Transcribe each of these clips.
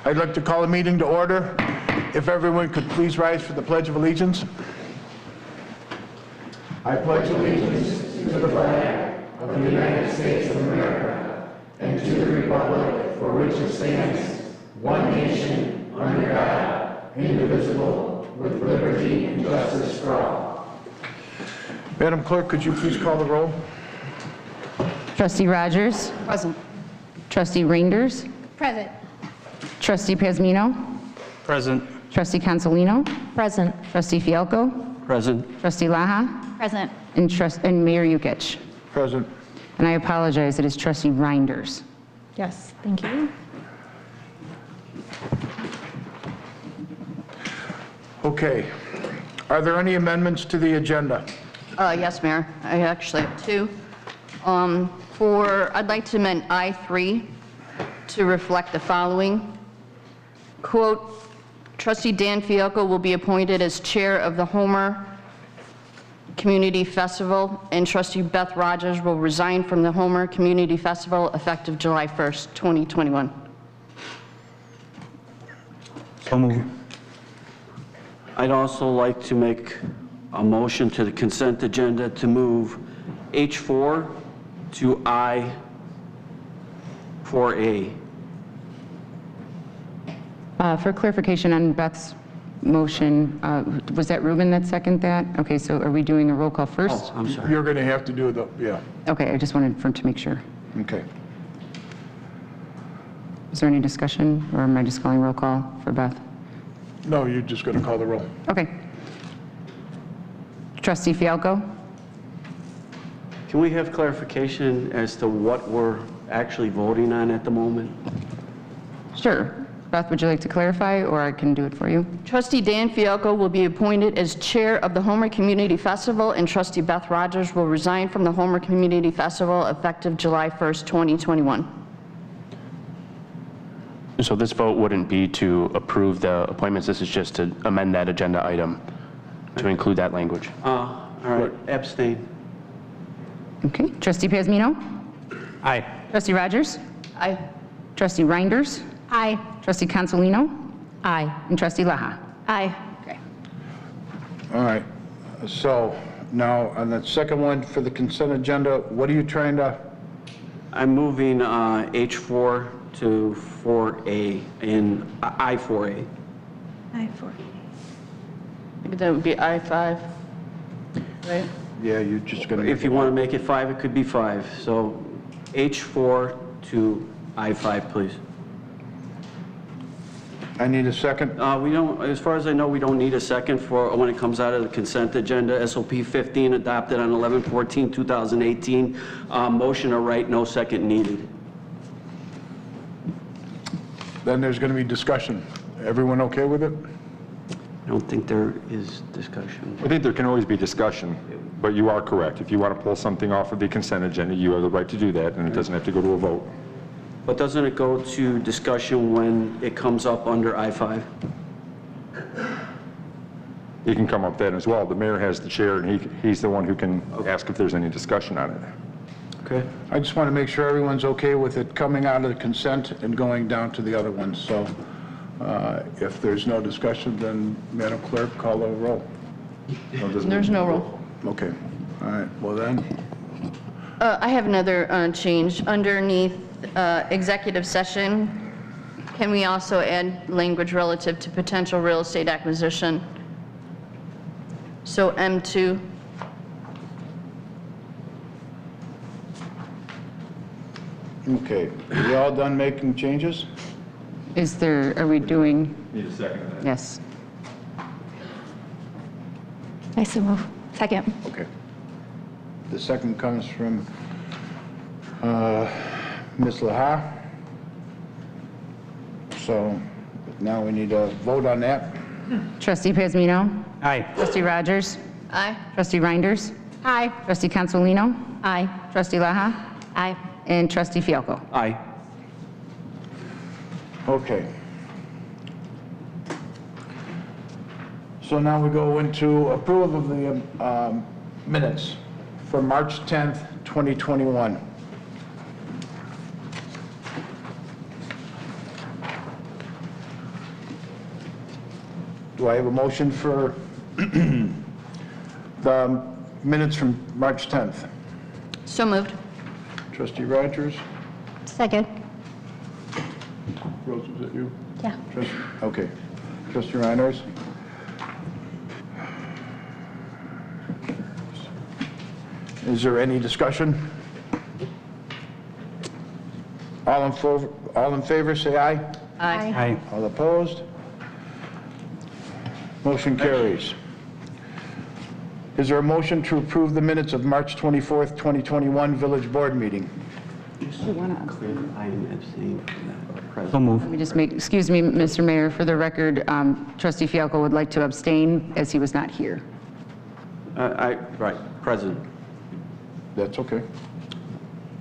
I'd like to call the meeting to order. If everyone could please rise for the Pledge of Allegiance. I pledge allegiance to the flag of the United States of America and to the republic for which it stands, one nation, under God, indivisible, with liberty and justice for all. Madam Clerk, could you please call the roll? Trustee Rogers. Present. Trustee Reinders. Present. Trustee Pazmino. Present. Trustee Consolino. Present. Trustee Fialco. Present. Trustee Laha. Present. And Mayor Yukich. Present. And I apologize, it is Trustee Reinders. Yes, thank you. Okay. Are there any amendments to the agenda? Yes, Mayor. I actually have two. I'd like to amend I3 to reflect the following. Quote, Trustee Dan Fialco will be appointed as chair of the Homer Community Festival, and Trustee Beth Rogers will resign from the Homer Community Festival effective July 1st, 2021. So moved. I'd also like to make a motion to the consent agenda to move H4 to I4A. For clarification on Beth's motion, was that Ruben that seconded that? Okay, so are we doing the roll call first? Oh, I'm sorry. You're going to have to do the, yeah. Okay, I just wanted to make sure. Okay. Is there any discussion, or am I just calling roll call for Beth? No, you're just going to call the roll. Okay. Trustee Fialco? Can we have clarification as to what we're actually voting on at the moment? Sure. Beth, would you like to clarify, or I can do it for you? Trustee Dan Fialco will be appointed as chair of the Homer Community Festival, and Trustee Beth Rogers will resign from the Homer Community Festival effective July 1st, 2021. So this vote wouldn't be to approve the appointments, this is just to amend that agenda item to include that language. All right, abstain. Okay. Trustee Pazmino? Aye. Trustee Rogers? Aye. Trustee Reinders? Aye. Trustee Consolino? Aye. And Trustee Laha? Aye. Okay. All right. So now on the second one for the consent agenda, what are you trying to? I'm moving H4 to 4A in I4A. Aye for. Maybe that would be I5, right? Yeah, you're just going to. If you want to make it 5, it could be 5. So H4 to I5, please. I need a second. We don't, as far as I know, we don't need a second for when it comes out of the consent agenda. SOP 15 adopted on 11/14/2018. Motion or right, no second needed. Then there's going to be discussion. Everyone okay with it? I don't think there is discussion. I think there can always be discussion, but you are correct. If you want to pull something off of the consent agenda, you have the right to do that, and it doesn't have to go to a vote. But doesn't it go to discussion when it comes up under I5? You can come up with that as well. The mayor has the chair, and he's the one who can ask if there's any discussion on it. Okay. I just want to make sure everyone's okay with it coming out of the consent and going down to the other ones. So if there's no discussion, then Madam Clerk, call the roll. There's no roll. Okay. All right. Well then. I have another change. Underneath executive session, can we also add language relative to potential real estate acquisition? So M2. Okay. Are we all done making changes? Are we doing? Need a second of that. Yes. I so move. Second. Okay. The second comes from Ms. Laha. So now we need a vote on that. Trustee Pazmino? Aye. Trustee Rogers? Aye. Trustee Reinders? Aye. Trustee Consolino? Aye. Trustee Laha? Aye. And Trustee Fialco? Aye. Okay. So now we go into approval of the minutes for March 10th, 2021. Do I have a motion for the minutes from March 10th? So moved. Trustee Rogers? Second. Rose, was that you? Yeah. Okay. Trustee Reiners? Is there any discussion? All in favor, say aye. Aye. All opposed? Motion carries. Is there a motion to approve the minutes of March 24th, 2021 Village Board meeting? Just so clear, I am abstaining from that. Present. So move. Let me just make, excuse me, Mr. Mayor, for the record, trustee Fialko would like to abstain as he was not here. Right, present. That's okay.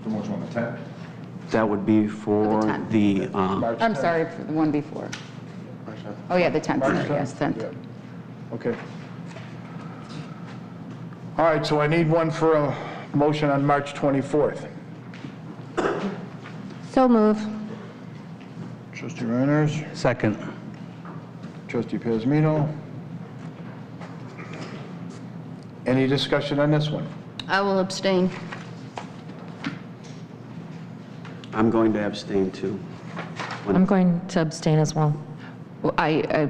The motion on the 10th? That would be for For the the, March I'm 10th. sorry, for the one before. Oh, yeah, the 10th, March sorry, yes, 10th. Yeah. Okay. All right, so I need one for a motion on March 24th. So move. Trustee Reiners, Second. trustee Pazmino. Any discussion on this one? I will abstain. I'm going to abstain too. I'm going to abstain as well. Well, I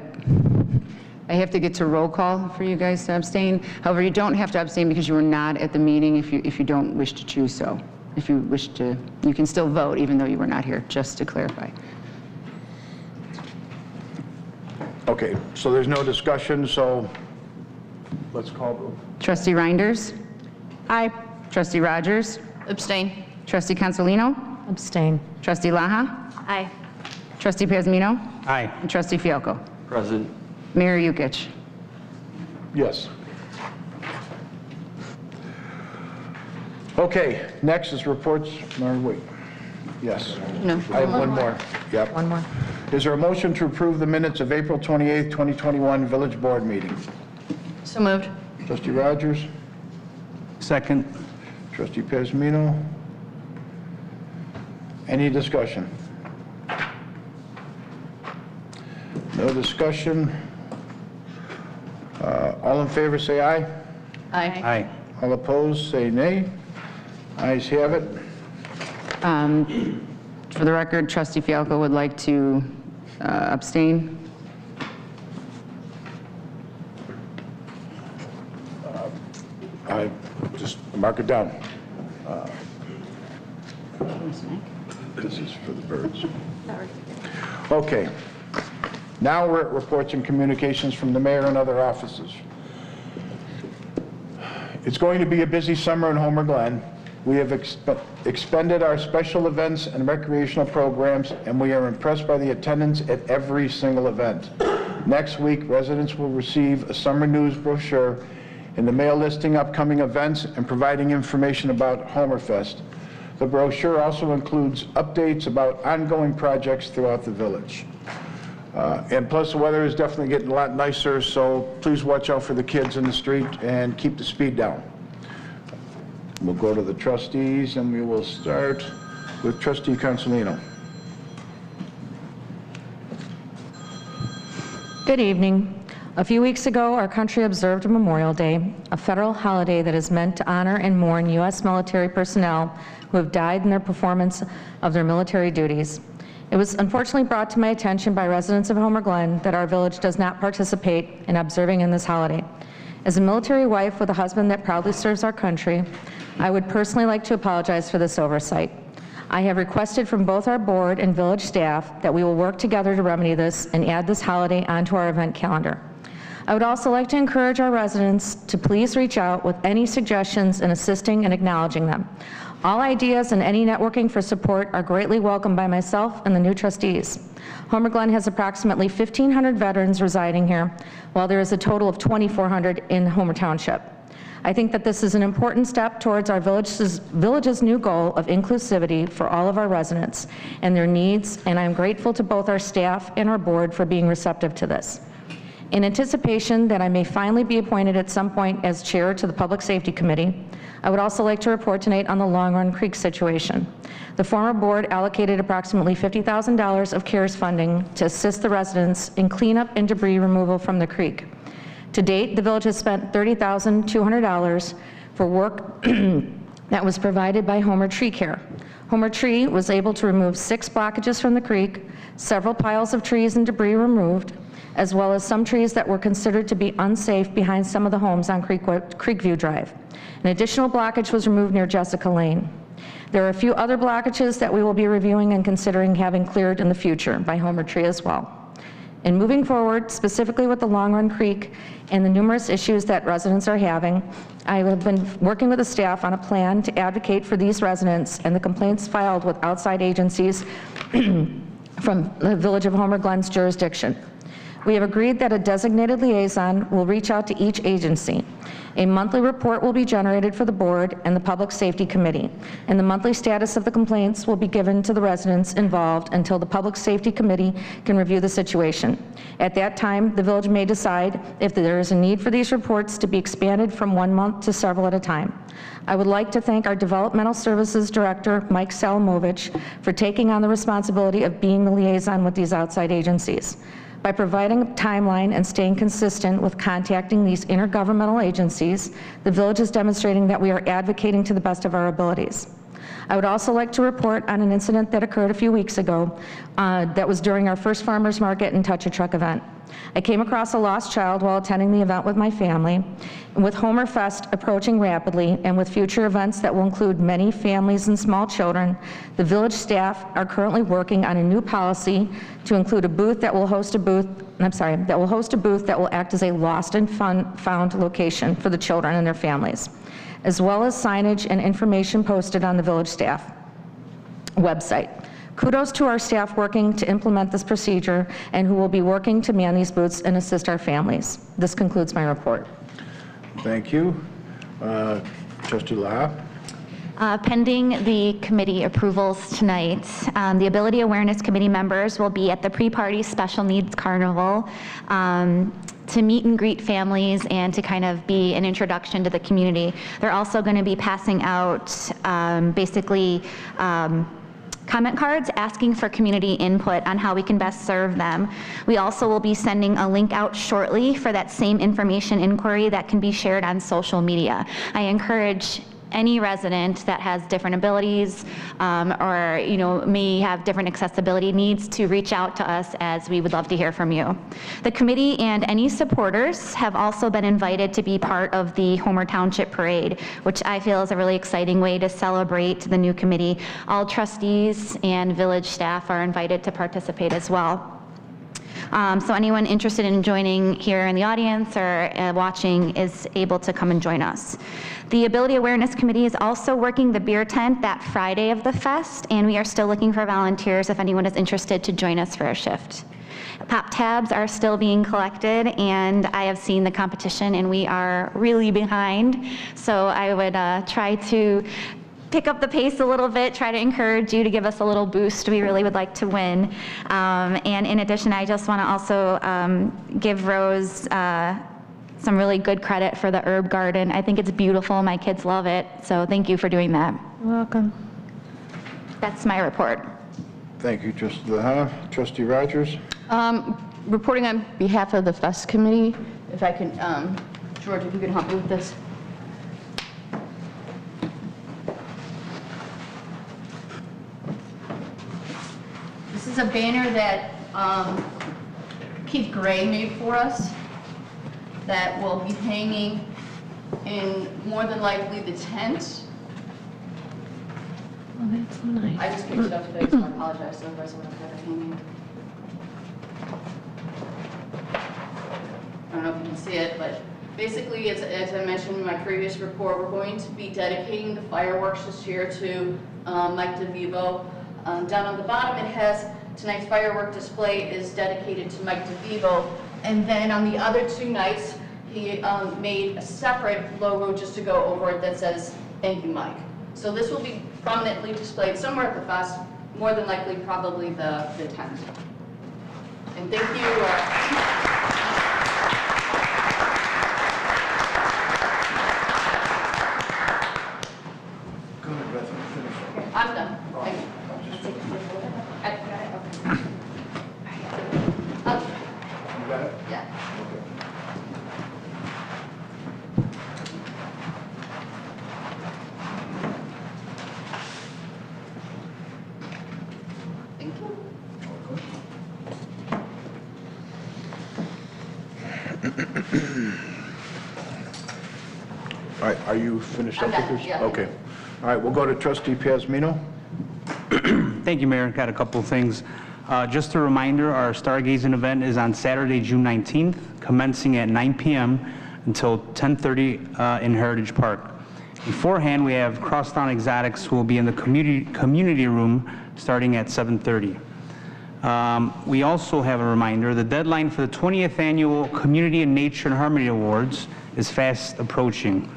have to get to roll call for you guys to abstain. However, you don't have to abstain because you were not at the meeting if you don't wish to choose so. If you wish to, you can still vote even though you were not here, just to clarify. Okay, so there's no discussion, so let's call the... Trustee Reinders? Aye. Trustee Rogers? Abstain. Trustee Consolino? Abstain. Trustee Laha? Aye. Trustee Pazmino? Aye. And Trustee Fialko? Present. Mayor Yukich? Yes. Okay, next is reports, no, wait. Yes. No. I have one more. Yep. One more. Is there a motion to approve the minutes of April 28th, 2021 Village Board meeting? So moved. Trustee Rogers? Second. Trustee Pazmino? Any discussion? No discussion. All in favor, say aye. Aye. Aye. All opposed, say nay. Ayes have it. For the record, Trustee Fialko would like to abstain. I just mark it down. This is for the birds. Okay. Now we're at reports and communications from the mayor and other offices. It's going to be a busy summer in Homer Glen. We have expended our special events and recreational programs, and we are impressed by the attendance at every single event. Next week, residents will receive a summer news brochure in the mail listing upcoming events and providing information about Homerfest. The brochure also includes updates about ongoing projects throughout the village. And plus, the weather is definitely getting a lot nicer, so please watch out for the kids in the street and keep the speed down. We'll go to the trustees, and we will start with Trustee Consolino. Good evening. A few weeks ago, our country observed Memorial Day, a federal holiday that is meant to honor and mourn U.S. military personnel who have died in their performance of their military duties. It was unfortunately brought to my attention by residents of Homer Glen that our village does not participate in observing in this holiday. As a military wife with a husband that proudly serves our country, I would personally like to apologize for this oversight. I have requested from both our board and village staff that we will work together to remedy this and add this holiday onto our event calendar. I would also like to encourage our residents to please reach out with any suggestions in assisting and acknowledging them. All ideas and any networking for support are greatly welcomed by myself and the new trustees. Homer Glen has approximately 1,500 veterans residing here, while there is a total of 2,400 in Homer Township. I think that this is an important step towards our village's new goal of inclusivity for all of our residents and their needs, and I'm grateful to both our staff and our board for being receptive to this. In anticipation that I may finally be appointed at some point as chair to the Public Safety Committee, I would also like to report tonight on the Long Run Creek situation. The former board allocated approximately $50,000 of CARES funding to assist the residents in cleanup and debris removal from the creek. To date, the village has spent $30,200 for work that was provided by Homer Tree Care. Homer Tree was able to remove 6 blockages from the creek, several piles of trees and debris removed, as well as some trees that were considered to be unsafe behind some of the homes on Creekview Drive. An additional blockage was removed near Jessica Lane. There are a few other blockages that we will be reviewing and considering having cleared in the future by Homer Tree as well. And moving forward, specifically with the Long Run Creek and the numerous issues that residents are having, I have been working with the staff on a plan to advocate for these residents and the complaints filed with outside agencies from the Village of Homer Glen's jurisdiction. We have agreed that a designated liaison will reach out to each agency. A monthly report will be generated for the board and the Public Safety Committee, and the monthly status of the complaints will be given to the residents involved until the Public Safety Committee can review the situation. At that time, the village may decide if there is a need for these reports to be expanded from 1 month to several at a time. I would like to thank our Developmental Services Director, Mike Salamovich, for taking on the responsibility of being the liaison with these outside agencies. By providing a timeline and staying consistent with contacting these intergovernmental agencies, the village is demonstrating that we are advocating to the best of our abilities. I would also like to report on an incident that occurred a few weeks ago that was during our first farmers market and Touch a Truck event. I came across a lost child while attending the event with my family. And with Homer Fest approaching rapidly and with future events that will include many families and small children, the village staff are currently working on a new policy to include a booth that will host a booth, that will act as a lost and found location for the children and their families, as well as signage and information posted on the village staff website. Kudos to our staff working to implement this procedure and who will be working to man these booths and assist our families. This concludes my report. Thank you. Trustee Laha? Pending the committee approvals tonight, the Ability Awareness Committee members will be at the pre-party Special Needs Carnival to meet and greet families and to kind of be an introduction to the community. They're also going to be passing out comment cards asking for community input on how we can best serve them. We also will be sending a link out shortly for that same information inquiry that can be shared on social media. I encourage any resident that has different abilities or may have different accessibility needs to reach out to us, as we would love to hear from you. The committee and any supporters have also been invited to be part of the Homer Township Parade, which I feel is a really exciting way to celebrate the new committee. All trustees and village staff are invited to participate as well. So anyone interested in joining here in the audience or watching is able to come and join us. The Ability Awareness Committee is also working the beer tent that Friday of the fest, and we are still looking for volunteers if anyone is interested to join us for a shift. Pop tabs are still being collected, and I have seen the competition and we are really behind. So I would try to pick up the pace a little bit, try to encourage you to give us a little boost. We really would like to win. And in addition, I just want to also give Rose some really good credit for the herb garden. I think it's beautiful. My kids love it. So thank you for doing that. You're welcome. That's my report. Thank you, Trustee Laha. Trustee Rogers? Reporting on behalf of the Fest Committee, if I can, George, if you can help me with this. This is a banner that Keith Gray made for us that will be hanging in more than likely the tent. Oh, that's so nice. I just picked it up today, so I apologize, otherwise I would have had it hanging. I don't know if you can see it, but basically, as I mentioned in my previous report, we're going to be dedicating the fireworks this year to Mike DeVivo. Down on the bottom, it has tonight's firework display is dedicated to Mike DeVivo. And then on the other 2 nights, he made a separate logo just to go over it that says, "Thank you, Mike." So this will be prominently displayed somewhere at the fest, more than likely probably the tent. And thank you. All right, are you finished up with done, yours? yeah. Okay. All right, we'll go to Trustee Piazmino. Thank you, Mayor. Got a couple of things. Just a reminder, our stargazing event is on Saturday, June 19th, commencing at 9 p.m. until 10:30 in Heritage Park. Beforehand, we have Crosstown Exotics who will be in the community room starting at 7:30. We also have a reminder, the deadline for the 20th Annual Community and Nature and Harmony Awards is fast approaching.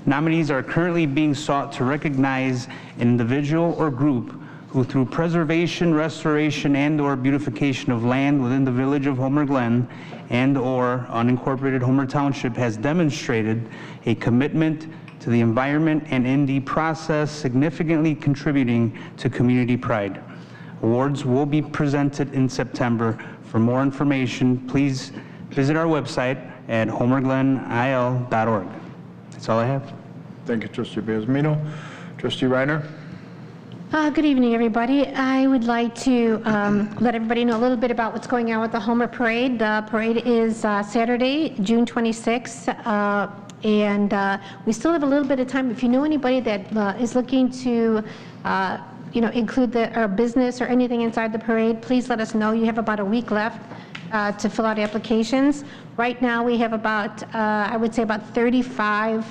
Nominees are currently being sought to recognize an individual or group who through preservation, restoration, and/or beautification of land within the village of Homer Glen and/or unincorporated Homer Township has demonstrated a commitment to the environment and in the process significantly contributing to community pride. Awards will be presented in September. For more information, please visit our website at homerglenil.org. That's all I have. Thank you, Trustee Piazmino. Trustee Reiner. Good evening, everybody. I would like to let everybody know a little bit about what's going on with the Homer Parade. The parade is Saturday, June 26th, and we still have a little bit of time. If you know anybody that is looking to include our business or anything inside the parade, please let us know. You have about a week left to fill out applications. Right now, we have about, I would say about 35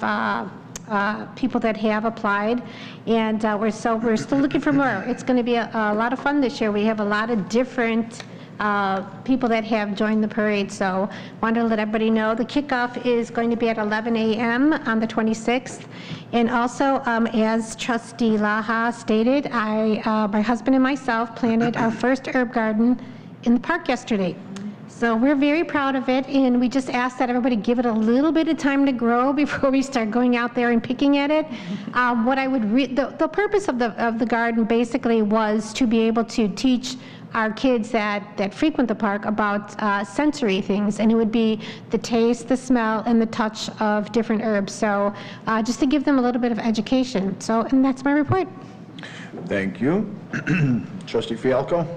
people that have applied, and we're still looking for more. It's going to be a lot of fun this year. We have a lot of different people that have joined the parade, so wanted to let everybody know. The kickoff is going to be at 11 a.m. on the 26th, and also as Trustee Laha stated, my husband and myself planted our first herb garden in the park yesterday. So we're very proud of it, and we just ask that everybody give it a little bit of time to grow before we start going out there and picking at it. What I would the purpose of the garden basically was to be able to teach our kids that frequent the park about sensory things, and it would be the taste, the smell, and the touch of different herbs. So just to give them a little bit of education. So, and that's my report. Thank you. Trustee Fialco.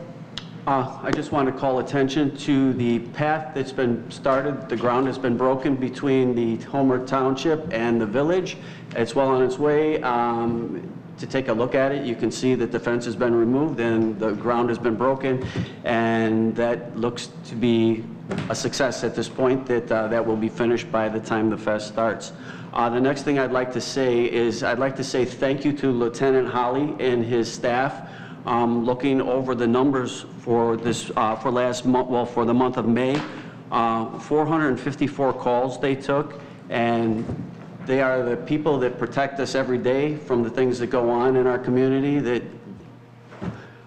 I just want to call attention to the path that's been started. The ground has been broken between the Homer Township and the village. It's well on its way. To take a look at it, you can see that the fence has been removed and the ground has been broken, and that looks to be a success at this point, that will be finished by the time the fest starts. The next thing I'd like to say is I'd like to say thank you to Lieutenant Holly and his staff. Looking over the numbers for this for last month, well, for the month of May, 454 calls they took, and they are the people that protect us every day from the things that go on in our community that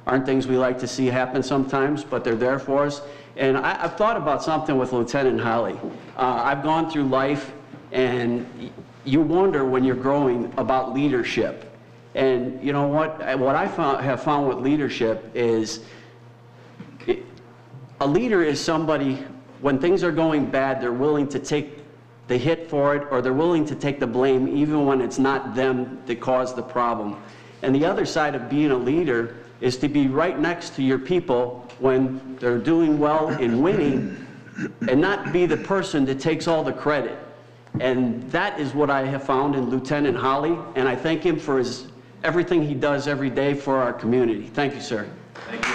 aren't things we like to see happen sometimes, but they're there for us. And I've thought about something with Lieutenant Holly. I've gone through life, and you wonder when you're growing about leadership. And you know what I have found with leadership is a leader is somebody, when things are going bad, they're willing to take the hit for it, or they're willing to take the blame even when it's not them that caused the problem. And the other side of being a leader is to be right next to your people when they're doing well and winning, and not be the person that takes all the credit. And that is what I have found in Lieutenant Holly, and I thank him for everything he does every day for our community. Thank you, sir. Thank you.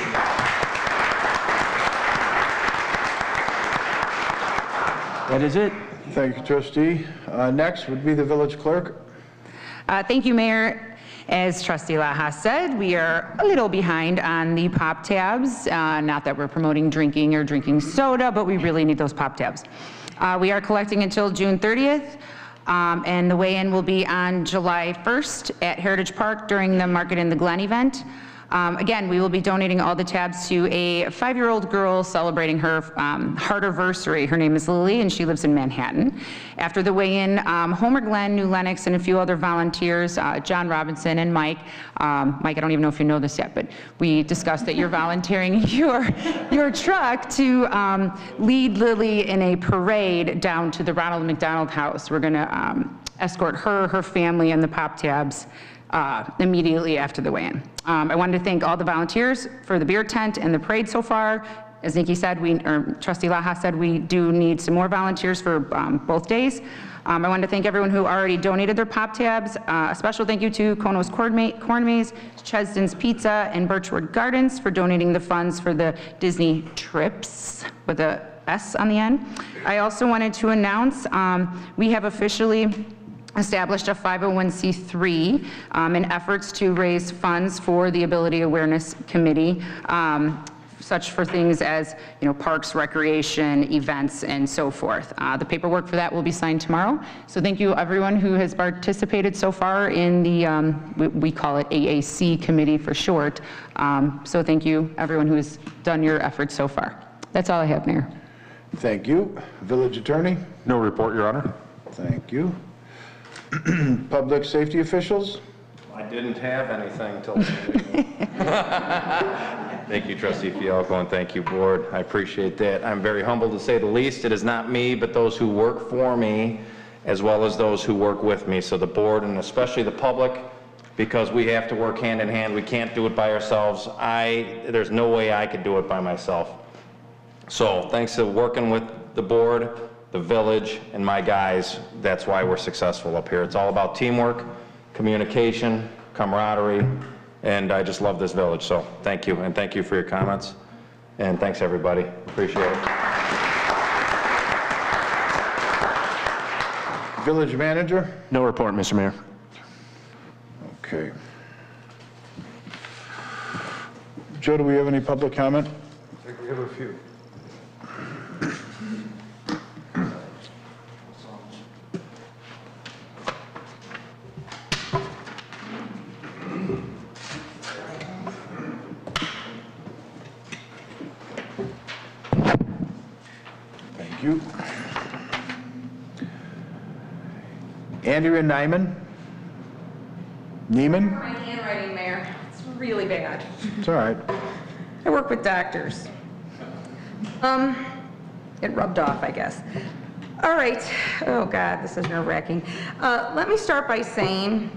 That is it. Thank you, Trustee. Next would be the village clerk. Thank you, Mayor. As Trustee Laha said, we are a little behind on the pop tabs. Not that we're promoting drinking or drinking soda, but we really need those pop tabs. We are collecting until June 30th. And the weigh-in will be on July 1st at Heritage Park during the Market in the Glen event. Again, we will be donating all the tabs to a 5-year-old girl celebrating her heartiversary. Her name is Lily, and she lives in Manhattan. After the weigh-in, Homer Glen, New Lenox, and a few other volunteers, John Robinson and Mike, I don't even know if you know this yet, but we discussed that you're volunteering your truck to lead Lily in a parade down to the Ronald McDonald House. We're going to escort her family, and the pop tabs immediately after the weigh-in. I wanted to thank all the volunteers for the beer tent and the parade so far. As Nikki said, or Trustee Laha said, we do need some more volunteers for both days. I want to thank everyone who already donated their pop tabs. A special thank you to Kono's Corn Maze, Chesden's Pizza, and Birchwood Gardens for donating the funds for the Disney trips with a S on the end. I also wanted to announce we have officially established a 501c3 in efforts to raise funds for the Ability Awareness Committee, such for things as, parks, recreation, events, and so forth. The paperwork for that will be signed tomorrow. So thank you everyone who has participated so far in the, we call it AAC committee for short. So thank you everyone who has done your efforts so far. That's all I have, Mayor. Thank you. Village Attorney? No report, Your Honor. Thank you. Public safety officials? I didn't have anything till today. Thank you, Trustee Fialco, and thank you, Board. I appreciate that. I'm very humbled to say the least. It is not me, but those who work for me, as well as those who work with me. So the Board, and especially the public, because we have to work hand in hand. We can't do it by ourselves. There's no way I could do it by myself. So thanks to working with the Board, the village, and my guys, that's why we're successful up here. It's all about teamwork, communication, camaraderie, and I just love this village. So thank you, and thank you for your comments. And thanks, everybody. Appreciate it. Village Manager? No report, Mr. Mayor. Okay. Joe, do we have any public comment? I think we have a few. Thank you. Andrea Neiman? Neiman? My handwriting, Mayor, it's really bad. It's all right. I work with doctors. It rubbed off, I guess. All right. Oh, God, this is nerve-wracking. Let me start by saying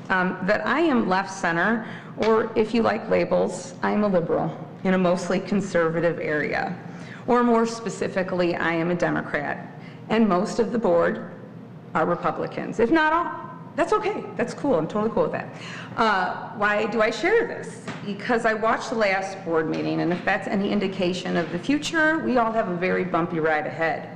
that I am left center, or if you like labels, I'm a liberal in a mostly conservative area. Or more specifically, I am a Democrat, and most of the board are Republicans. If not all, that's okay. That's cool. I'm totally cool with that. Why do I share this? Because I watched the last board meeting, and if that's any indication of the future, we all have a very bumpy ride ahead.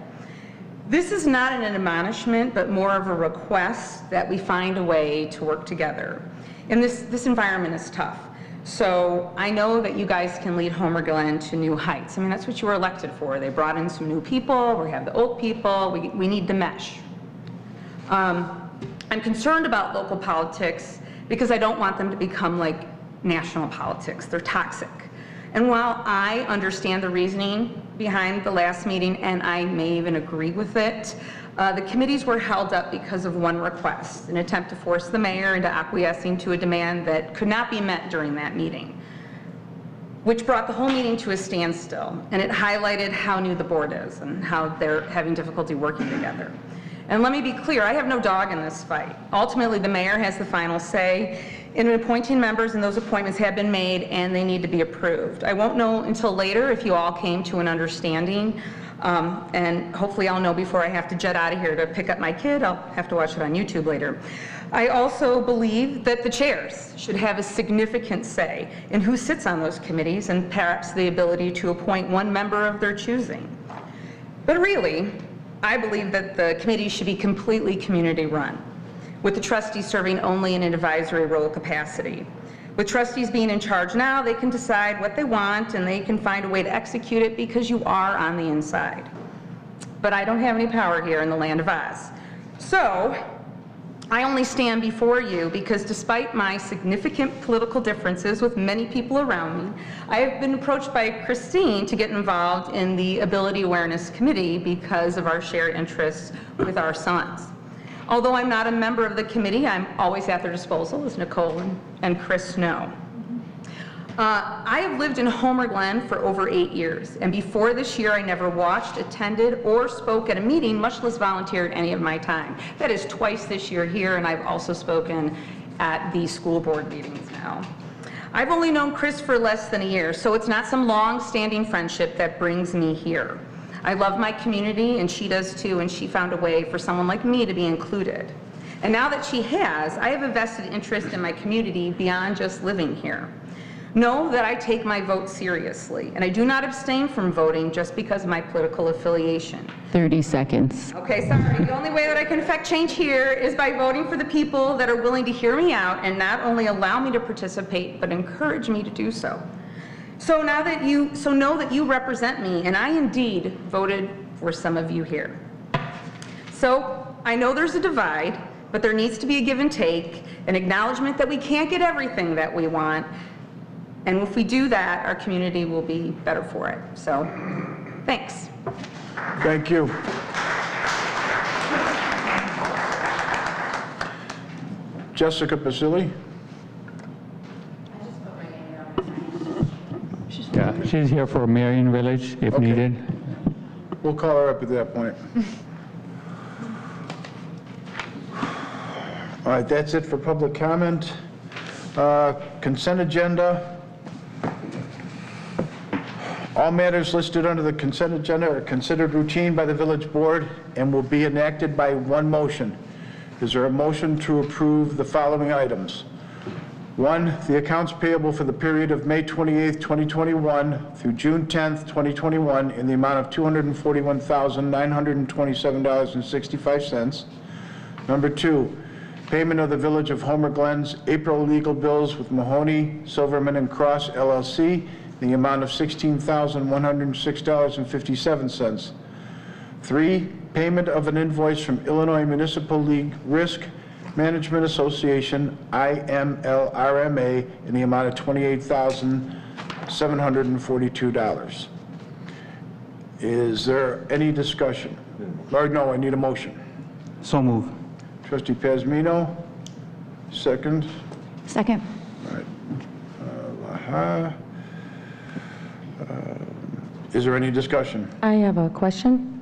This is not an admonishment, but more of a request that we find a way to work together. And this environment is tough. So I know that you guys can lead Homer Glen to new heights. I mean, that's what you were elected for. They brought in some new people. We have the old people. We need to mesh. I'm concerned about local politics because I don't want them to become like national politics. They're toxic. And while I understand the reasoning behind the last meeting, and I may even agree with it, the committees were held up because of one request, an attempt to force the mayor into acquiescing to a demand that could not be met during that meeting, which brought the whole meeting to a standstill. And it highlighted how new the board is and how they're having difficulty working together. And let me be clear, I have no dog in this fight. Ultimately, the mayor has the final say in appointing members, and those appointments have been made and they need to be approved. I won't know until later if you all came to an understanding, and hopefully I'll know before I have to jet out of here to pick up my kid. I'll have to watch it on YouTube later. I also believe that the chairs should have a significant say in who sits on those committees and perhaps the ability to appoint one member of their choosing. But really, I believe that the committee should be completely community-run, with the trustees serving only in an advisory role capacity. With trustees being in charge now, they can decide what they want and they can find a way to execute it because you are on the inside. But I don't have any power here in the land of Oz. So I only stand before you because despite my significant political differences with many people around me, I have been approached by Christine to get involved in the Ability Awareness Committee because of our shared interests with our sons. Although I'm not a member of the committee, I'm always at their disposal, as Nicole and Chris know. I have lived in Homer Glen for over 8 years, and before this year I never watched, attended, or spoke at a meeting, much less volunteered any of my time. That is twice this year here, and I've also spoken at the school board meetings now. I've only known Chris for less than a year, so it's not some long-standing friendship that brings me here. I love my community, and she does too, and she found a way for someone like me to be included. And now that she has, I have a vested interest in my community beyond just living here. Know that I take my vote seriously, and I do not abstain from voting just because of my political affiliation. 30 seconds. Okay, sorry. The only way that I can affect change here is by voting for the people that are willing to hear me out and not only allow me to participate, but encourage me to do so. So know that you represent me, and I indeed voted for some of you here. So I know there's a divide, but there needs to be a give and take, an acknowledgement that we can't get everything that we want. And if we do that, our community will be better for it. So, thanks. Thank you. Jessica Basili? Yeah, she's here for Marion Village if needed. We'll call her up at that point. All right, that's it for public comment. Consent agenda. All matters listed under the consent agenda are considered routine by the village board and will be enacted by one motion. Is there a motion to approve the following items? 1, the accounts payable for the period of May 28th, 2021 through June 10th, 2021 in the amount of $241,927.65. Number 2, payment of the Village of Homer Glen's April legal bills with Mahoney, Silverman and Cross LLC in the amount of $16,106.57. 3, payment of an invoice from Illinois Municipal League Risk Management Association, IMLRMA, in the amount of $28,742. Is there any discussion? Or no, I need a motion. So move. Trustee Pazmino, second. Second. All right. Laha. Is there any discussion? I have a question.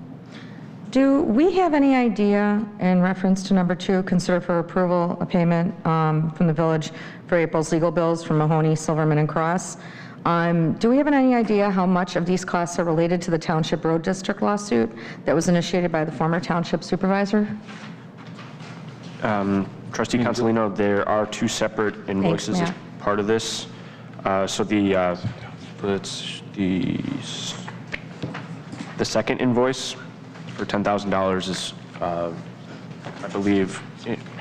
Do we have any idea, in reference to number 2, consider for approval a payment from the village for April's legal bills from Mahoney, Silverman, and Cross? Do we have any idea how much of these costs are related to the Township Road District lawsuit that was initiated by the former township supervisor? Trustee Consolino, there are 2 separate invoices as Matt. part of this. So the second invoice for $10,000 is, I believe,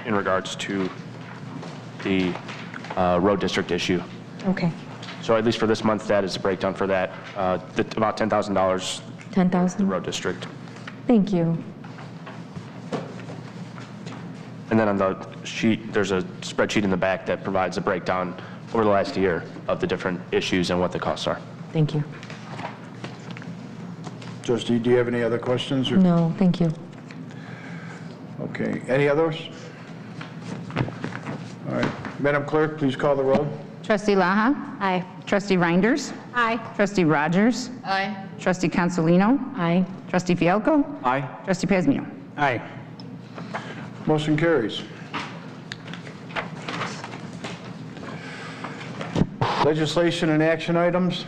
in regards to the road district issue. Okay. So at least for this month, that is a breakdown for that, about $10,000. 10,000? The road district. Thank you. And then on the sheet, there's a spreadsheet in the back that provides a breakdown over the last year of the different issues and what the costs are. Thank you. Trustee, do you have any other questions? Or? No, thank you. Okay, any others? All right, Madam Clerk, please call the roll. Trustee Laha? Aye. Trustee Reinders? Aye. Trustee Rogers? Aye. Trustee Consolino? Aye. Trustee Fialko? Aye. Trustee Pazmino? Aye. Motion carries. Legislation and action items.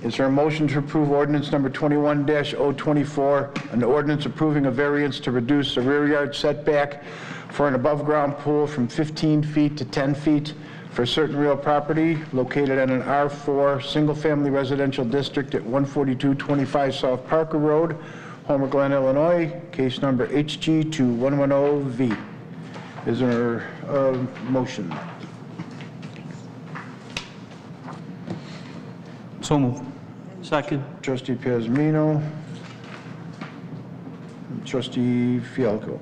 Is there a motion to approve ordinance number 21-024, an ordinance approving a variance to reduce the rear yard setback for an above-ground pool from 15 feet to 10 feet for certain real property located in an R4 single-family residential district at 14225 South Parker Road, Homer Glen, Illinois, case number HG2110V. Is there a motion? So move. Second. Trustee Pazmino. Trustee Fialko.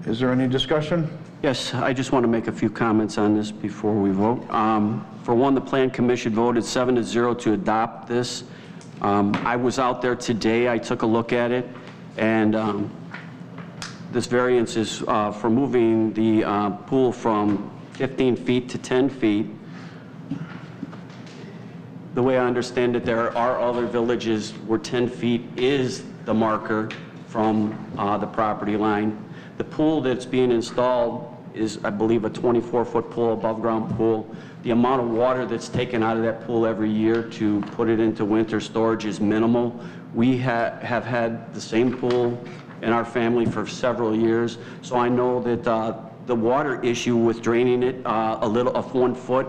Is there any discussion? Yes, I just want to make a few comments on this before we vote. For one, the Plan Commission voted 7-0 to adopt this. I was out there today, I took a look at it, and this variance is for moving the pool from 15 feet to 10 feet. The way I understand it, there are other villages where 10 feet is the marker from the property line. The pool that's being installed is, I believe, a 24-foot pool, above-ground pool. The amount of water that's taken out of that pool every year to put it into winter storage is minimal. We have had the same pool in our family for several years, so I know that the water issue with draining it of 1 foot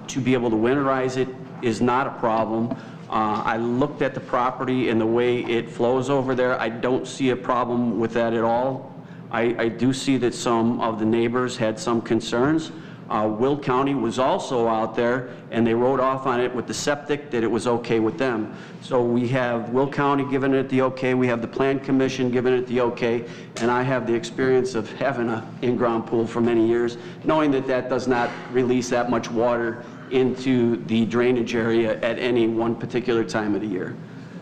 to be able to winterize it is not a problem. I looked at the property and the way it flows over there. I don't see a problem with that at all. I do see that some of the neighbors had some concerns. Will County was also out there, and they wrote off on it with the septic that it was okay with them. So we have Will County giving it the okay, we have the Plan Commission giving it the okay, and I have the experience of having an in-ground pool for many years, knowing that that does not release that much water into the drainage area at any one particular time of the year.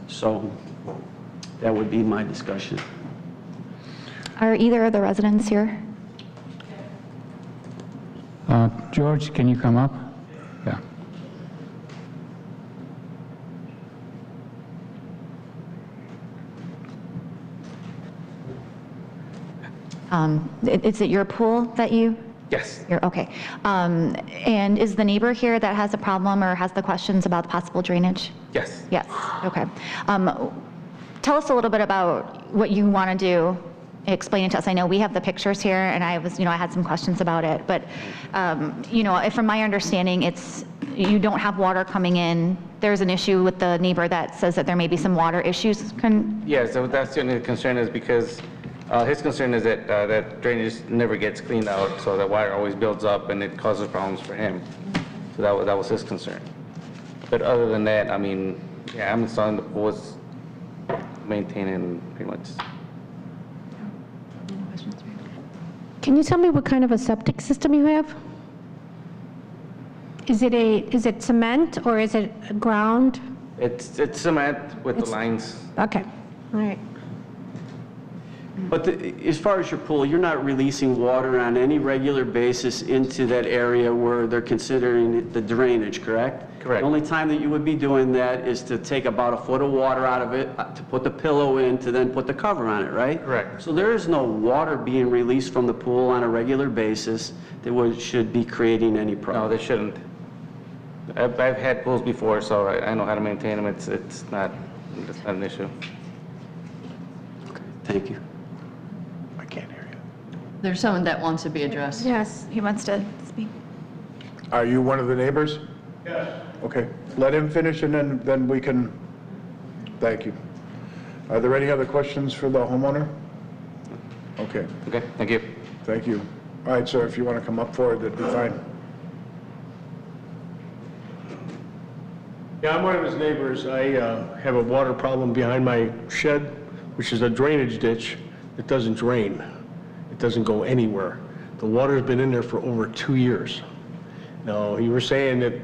So that would be my discussion. Are either of the residents here? George, can you come up? Yeah. Is it your pool that you? Yes. Okay. And is the neighbor here that has a problem or has the questions about the possible drainage? Yes. Yes. Okay. Tell us a little bit about what you want to do. Explain it to us. I know we have the pictures here, and I had some questions about it. But, from my understanding, you don't have water coming in. There's an issue with the neighbor that says that there may be some water issues. Yeah, so that's the only concern is because his concern is that that drainage never gets cleaned out, so that water always builds up and it causes problems for him. So that was his concern. But other than that, I mean, yeah, I'm installing the pool, it's maintaining pretty much. Can you tell me what kind of a septic system you have? Is it cement or is it ground? It's cement with the lines. Okay, all right. But as far as your pool, you're not releasing water on any regular basis into that area where they're considering the drainage, correct? Correct. The only time that you would be doing that is to take about a foot of water out of it, to put the pillow in, to then put the cover on it, right? Correct. So there is no water being released from the pool on a regular basis that should be creating any problem. No, they shouldn't. I've had pools before, so I know how to maintain them. It's not an issue. Okay, thank you. I can't hear you. There's someone that wants to be addressed. Yes, he wants to speak. Are you one of the neighbors? Yes. Okay, let him finish and then we can, thank you. Are there any other questions for the homeowner? Okay. Okay, thank you. Thank you. All right, sir, if you want to come up forward, that'd be fine. Yeah, I'm one of his neighbors. I have a water problem behind my shed, which is a drainage ditch that doesn't drain. It doesn't go anywhere. The water's been in there for over 2 years. Now, you were saying that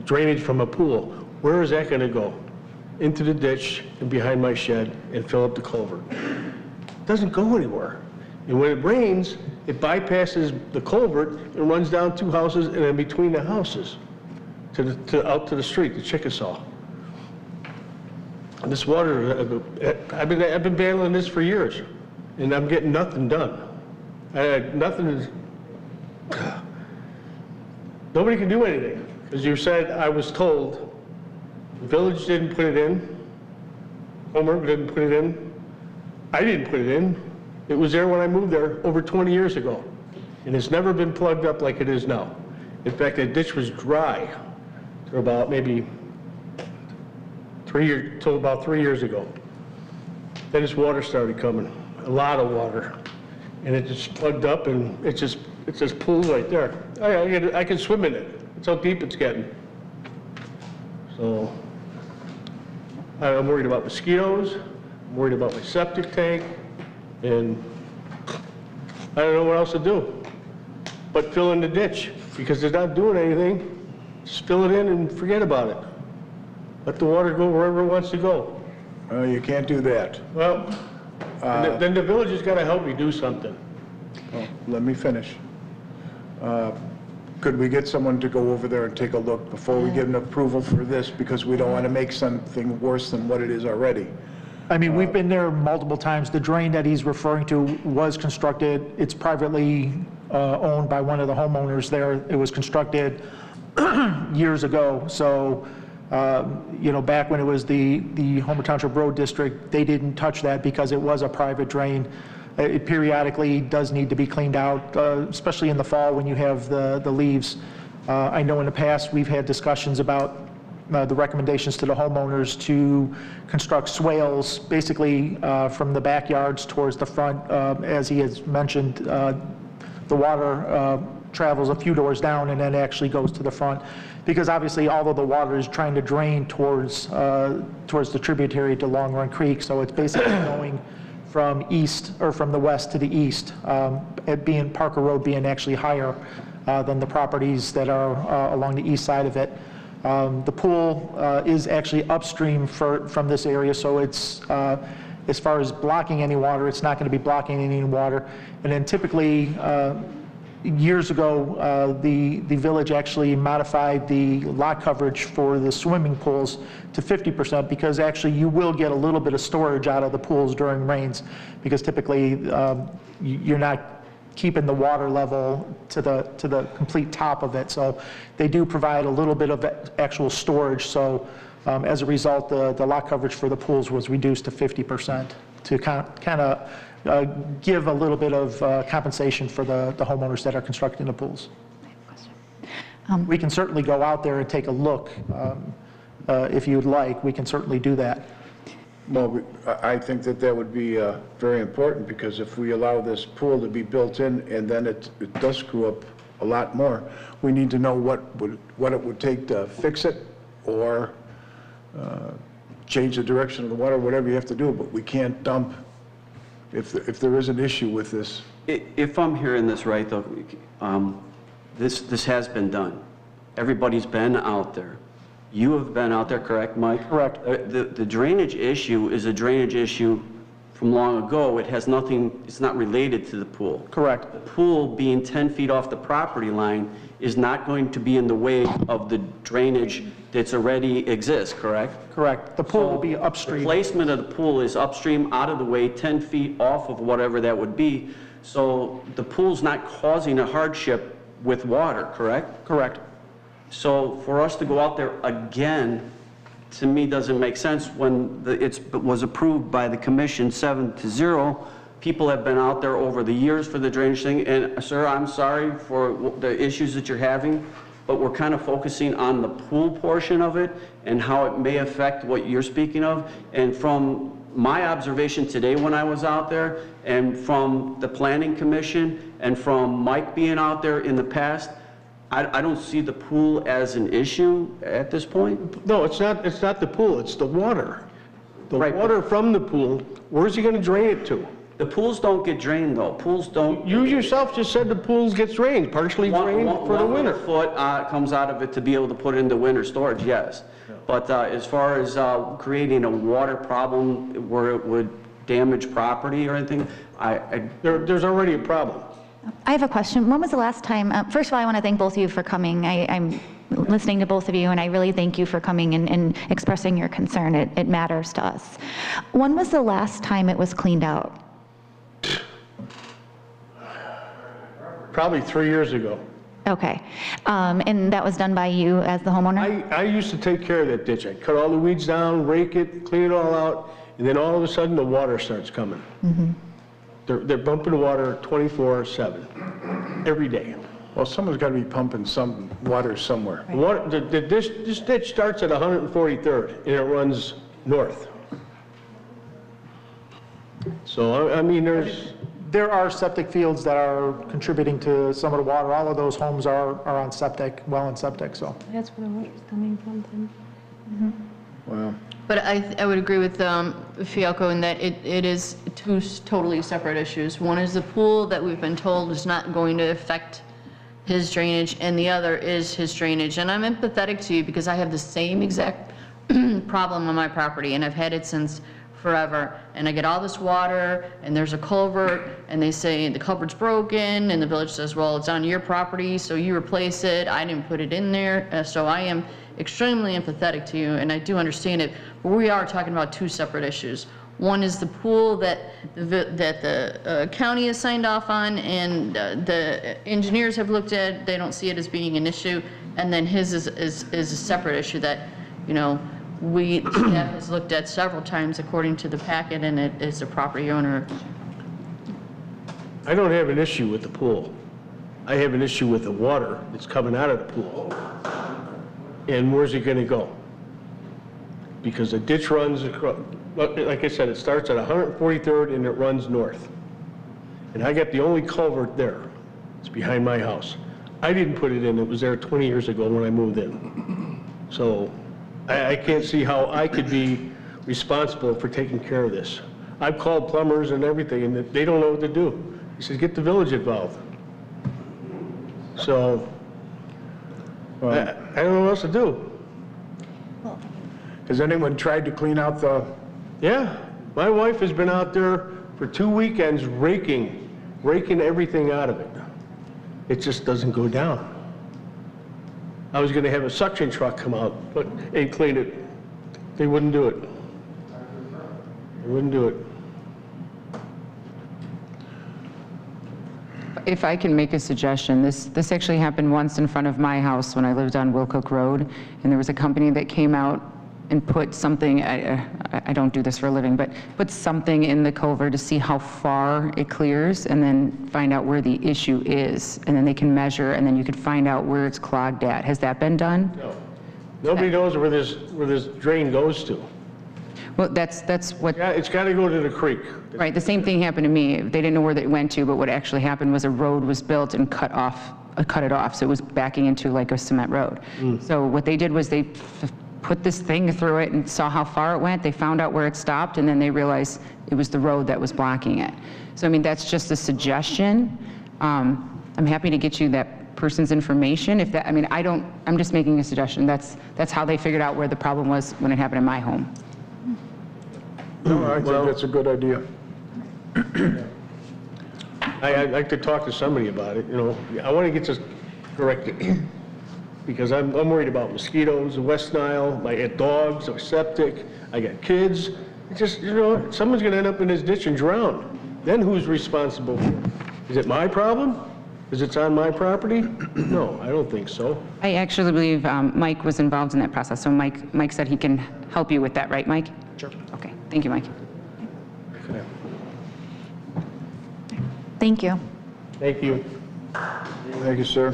drainage from a pool, where is that going to go? Into the ditch and behind my shed and fill up the culvert. It doesn't go anywhere. And when it rains, it bypasses the culvert and runs down 2 houses and in between the houses out to the street, the Chickasaw. And this water, I've been battling this for years, and I'm getting nothing done. Nobody can do anything. As you said, I was told, the village didn't put it in, Homer didn't put it in, I didn't put it in. It was there when I moved there over 20 years ago, and it's never been plugged up like it is now. In fact, that ditch was dry for about maybe 3 years, till about 3 years ago. Then this water started coming, a lot of water, and it just plugged up and it just pools right there. I can swim in it. That's how deep it's getting. So I'm worried about mosquitoes, I'm worried about my septic tank, and I don't know what else to do but fill in the ditch, because they're not doing anything. Just fill it in and forget about it. Let the water go wherever it wants to go. You can't do that. Well, then the village has got to help me do something. Oh, let me finish. Could we get someone to go over there and take a look before we get an approval for this, because we don't want to make something worse than what it is already? I mean, we've been there multiple times. The drain that he's referring to was constructed. It's privately owned by one of the homeowners there. It was constructed years ago, so back when it was the Homer Township Road District, they didn't touch that because it was a private drain. It periodically does need to be cleaned out, especially in the fall when you have the leaves. I know in the past we've had discussions about the recommendations to the homeowners to construct swales, basically from the backyards towards the front. As he has mentioned, the water travels a few doors down and then actually goes to the front. Because obviously, although the water is trying to drain towards the tributary to Long Run Creek, so it's basically going from east or from the west to the east, Parker Road being actually higher than the properties that are along the east side of it. The pool is actually upstream from this area, so it's as far as blocking any water, it's not going to be blocking any water. And then typically, years ago, the village actually modified the lot coverage for the swimming pools to 50% because actually you will get a little bit of storage out of the pools during rains because typically you're not keeping the water level to the complete top of it. So they do provide a little bit of actual storage. So as a result, the lot coverage for the pools was reduced to 50% to kind of give a little bit of compensation for the homeowners that are constructing the pools. We can certainly go out there and take a look if you'd like. We can certainly do that. Well, I think that would be very important because if we allow this pool to be built in and then it does screw up a lot more, we need to know what it would take to fix it or change the direction of the water, whatever you have to do, but we can't dump if there is an issue with this. If I'm hearing this right, though, this has been done. Everybody's been out there. You have been out there, correct, Mike? Correct. The drainage issue is a drainage issue from long ago. It has nothing, it's not related to the pool. Correct. The pool being 10 feet off the property line is not going to be in the way of the drainage that's already exists, correct? Correct. The pool will be upstream. The placement of the pool is upstream, out of the way, 10 feet off of whatever that would be. So the pool's not causing a hardship with water, correct? Correct. So for us to go out there again, to me, doesn't make sense when it was approved by the commission 7-0. People have been out there over the years for the drainage thing. And sir, I'm sorry for the issues that you're having, but we're kind of focusing on the pool portion of it and how it may affect what you're speaking of. And from my observation today when I was out there, and from the planning commission, and from Mike being out there in the past, I don't see the pool as an issue at this point. No, it's not the pool, it's the water. The water from the pool, where's he gonna drain it to? The pools don't get drained though. Pools don't. You yourself just said the pools gets drained, partially drained for the winter. 1 foot comes out of it to be able to put it into winter storage, yes. But as far as creating a water problem where it would damage property or anything, there's already a problem. I have a question. When was the last time, first of all, I want to thank both of you for coming. I'm listening to both of you, and I really thank you for coming and expressing your concern. It matters to us. When was the last time it was cleaned out? Probably 3 years ago. Okay. And that was done by you as the homeowner? I used to take care of that ditch. I cut all the weeds down, rake it, clean it all out, and then all of a sudden the water starts coming. Mm-hmm. They're pumping the water 24/7, every day. Well, someone's got to be pumping some water somewhere. Right. This ditch starts at 143rd, and it runs north. So, I mean, there are septic fields that are contributing to some of the water. All of those homes are on septic, well and septic, so. That's where the water's coming from then. Mm-hmm. Wow. But I would agree with Fialco in that it is two totally separate issues. One is the pool that we've been told is not going to affect his drainage, and the other is his drainage. And I'm empathetic to you because I have the same exact problem on my property, and I've had it since forever. And I get all this water, and there's a culvert, and they say the culvert's broken, and the village says, well, it's on your property, so you replace it. I didn't put it in there. So I am extremely empathetic to you, and I do understand it. But we are talking about two separate issues. One is the pool that the county has signed off on, and the engineers have looked at. They don't see it as being an issue. And then his is a separate issue that, you know, staff has looked at several times according to the packet, and it is a property owner. I don't have an issue with the pool. I have an issue with the water that's coming out of the pool. And where's it gonna go? Because the ditch runs across, like I said, it starts at 143rd and it runs north. And I got the only culvert there. It's behind my house. I didn't put it in, it was there 20 years ago when I moved in. So I can't see how I could be responsible for taking care of this. I've called plumbers and everything, and they don't know what to do. He says, get the village involved. So I don't know what else to do. Has anyone tried to clean out the... Yeah, my wife has been out there for 2 weekends raking everything out of it. It just doesn't go down. I was gonna have a suction truck come out and clean it. They wouldn't do it. They wouldn't do it. If I can make a suggestion, this actually happened once in front of my house when I lived on Wilcock Road, and there was a company that came out and put something, I don't do this for a living, but put something in the culvert to see how far it clears and then find out where the issue is. And then they can measure, and then you could find out where it's clogged at. Has that been done? No. Nobody knows where this drain goes to. Well, that's what... Yeah, it's got to go to the creek. Right, the same thing happened to me. They didn't know where it went to, but what actually happened was a road was built and cut it off, so it was backing into like a cement road. So what they did was they put this thing through it and saw how far it went. They found out where it stopped, and then they realized it was the road that was blocking it. So I mean, that's just a suggestion. I'm happy to get you that person's information. If that, I mean, I'm just making a suggestion. That's how they figured out where the problem was when it happened in my home. No, I think that's a good idea. I'd like to talk to somebody about it, you know. I want to get this corrected because I'm worried about mosquitoes, the West Nile, I got dogs, I'm septic, I got kids. It's just, you know, someone's going to end up in this ditch and drown. Then who's responsible for it? Is it my problem? Is it on my property? No, I don't think so. I actually believe Mike was involved in that process. So Mike said he can help you with that, right, Mike? Sure. Okay, thank you, Mike. Okay. Thank you. Thank you. Thank you, sir.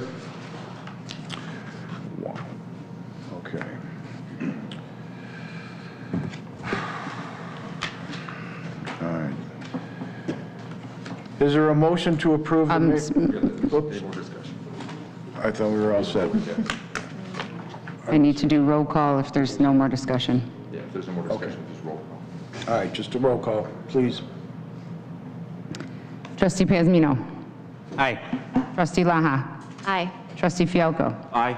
Okay. All right. Is there a motion to approve the... Oops. I thought we were all set. I need to do roll call if there's no more discussion. Yeah, if there's no more discussion, just roll call. All right, just a roll call, please. Trustee Pazmino. Aye. Trustee Laha. Aye. Trustee Fialko. Aye.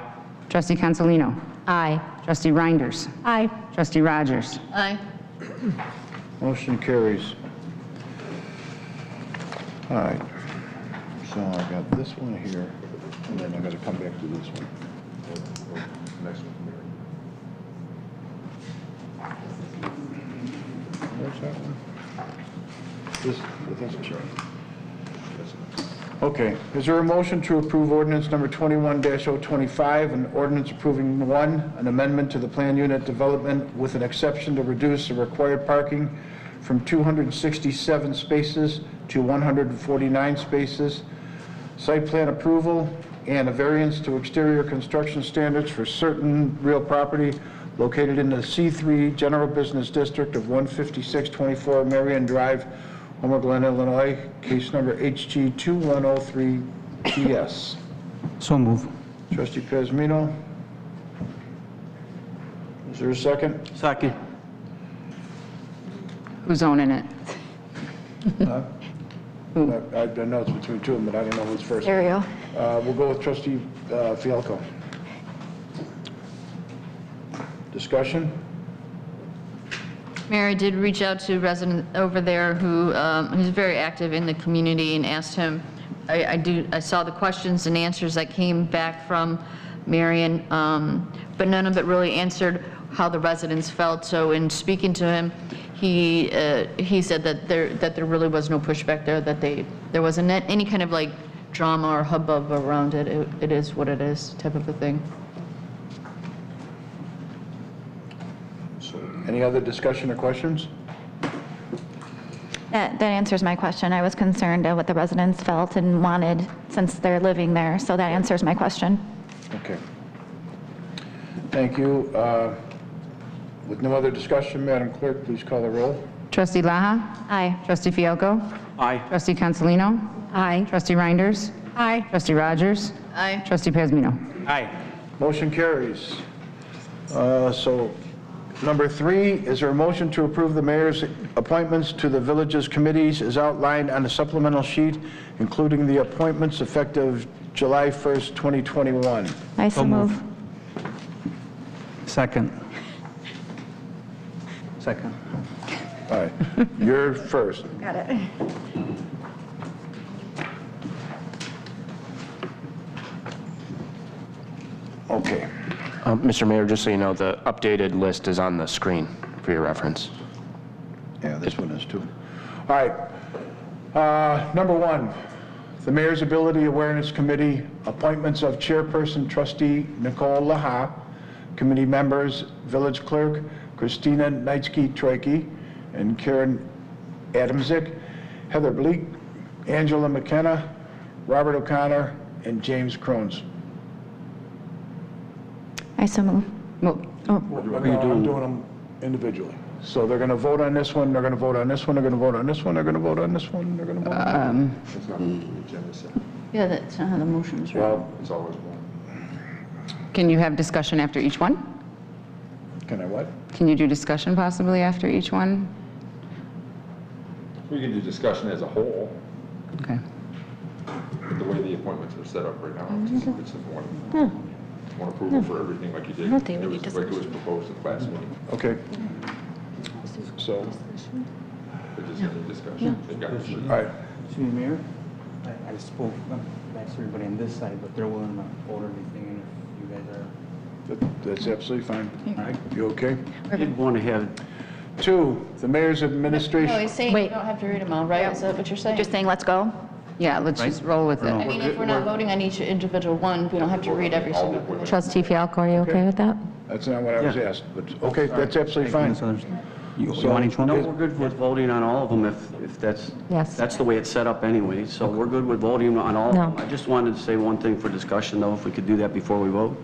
Trustee Consolino. Aye. Trustee Reinders. Aye. Trustee Rogers. Aye. Motion carries. All right, so I got this one here, and then I got to come back to this one. Next one. Where's that one? This is okay, is there a motion to approve ordinance number 21-025, an ordinance approving an amendment to the plan unit development with an exception to reduce the required parking from 267 spaces to 149 spaces, site plan approval, and a variance to exterior construction standards for certain real property located in the C3 General Business District of 15624 Marion Drive, Homer, Glen, Illinois, case number HG 2103GS. So move. Trustee Pazmino. Is there a second? Second. Who's owning it? I know it's between two of them, but I don't know who's first. There we go. We'll go with Trustee Fialko. Discussion? Mayor, I did reach out to a resident over there who's very active in the community and asked him, I saw the questions and answers that came back from Marion, but none of it really answered how the residents felt. So in speaking to him, he said that there really was no pushback there, that there wasn't any kind of like drama or hubbub around it. It is what it is type of a thing. So, any other discussion or questions? That answers my question. I was concerned at what the residents felt and wanted since they're living there, so that answers my question. Okay. Thank you. With no other discussion, Madam Clerk, please call the roll. Trustee Laha? Aye. Trustee Fialko? Aye. Trustee Consolino? Aye. Trustee Reinders? Aye. Trustee Rogers? Aye. Trustee Pazmino? Aye. Motion carries. So, number 3, is there a motion to approve the mayor's appointments to the village's committees as outlined on the supplemental sheet, including the appointments effective July 1st, 2021? I so move. Second. Second. All right, you're first. Got it. Okay. Mr. Mayor, just so you know, the updated list is on the screen for your reference. Yeah, this one is too. All right. Number 1, the Mayor's Ability Awareness Committee, appointments of Chairperson Trustee Nicole Laha, committee members, Village Clerk Christina Knightsky-Troike and Karen Adamczyk, Heather Bleak, Angela McKenna, Robert O'Connor, and James Crones. I so move. I'm doing them individually. So they're going to vote on this one, they're going to vote on this one, they're going to vote on this one, they're going to vote on this one, they're going to vote on this one. Yeah, that's how the motions are. Well, it's always one. Can you have discussion after each one? Can I what? Can you do discussion possibly after each one? We can do discussion as a whole, Okay. but the way the appointments are set up right now, it's just one approval for everything like you did. It was like it was proposed at the last meeting. Okay. So, But just any discussion. all right. Excuse me, Mayor. I spoke back to everybody on this side, but they're willing to vote everything, and if you guys are... That's absolutely fine. All right, you okay? I did want to have 2, the mayor's administration. No, he's saying you don't have to read them all, right? Is that what you're saying? Just saying, let's go. Yeah, let's just roll with it. I mean, if we're not voting on each individual one, we don't have to read every single committee. Trustee Fialko, are you okay with that? That's not what I was asked, but okay, that's absolutely fine. You want each one? No, we're good with voting on all of them if that's, Yes. that's the way it's set up anyway. So we're good with voting on all of No. them. I just wanted to say one thing for discussion, though, if we could do that before we vote.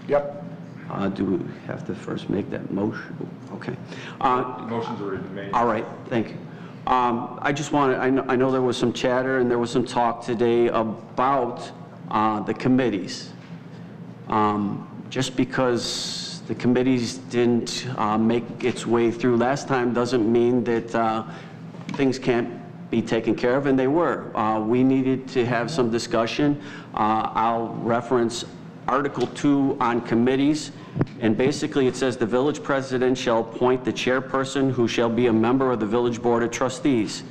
Yep. Do we have to first make that motion? Okay. Motion's already been made. All right, thank you. I just wanted, I know there was some chatter and there was some talk today about the committees. Just because the committees didn't make its way through last time doesn't mean that things can't be taken care of, and they were. We needed to have some discussion. I'll reference Article 2 on committees, and basically it says the village president shall appoint the chairperson who shall be a member of the village board of trustees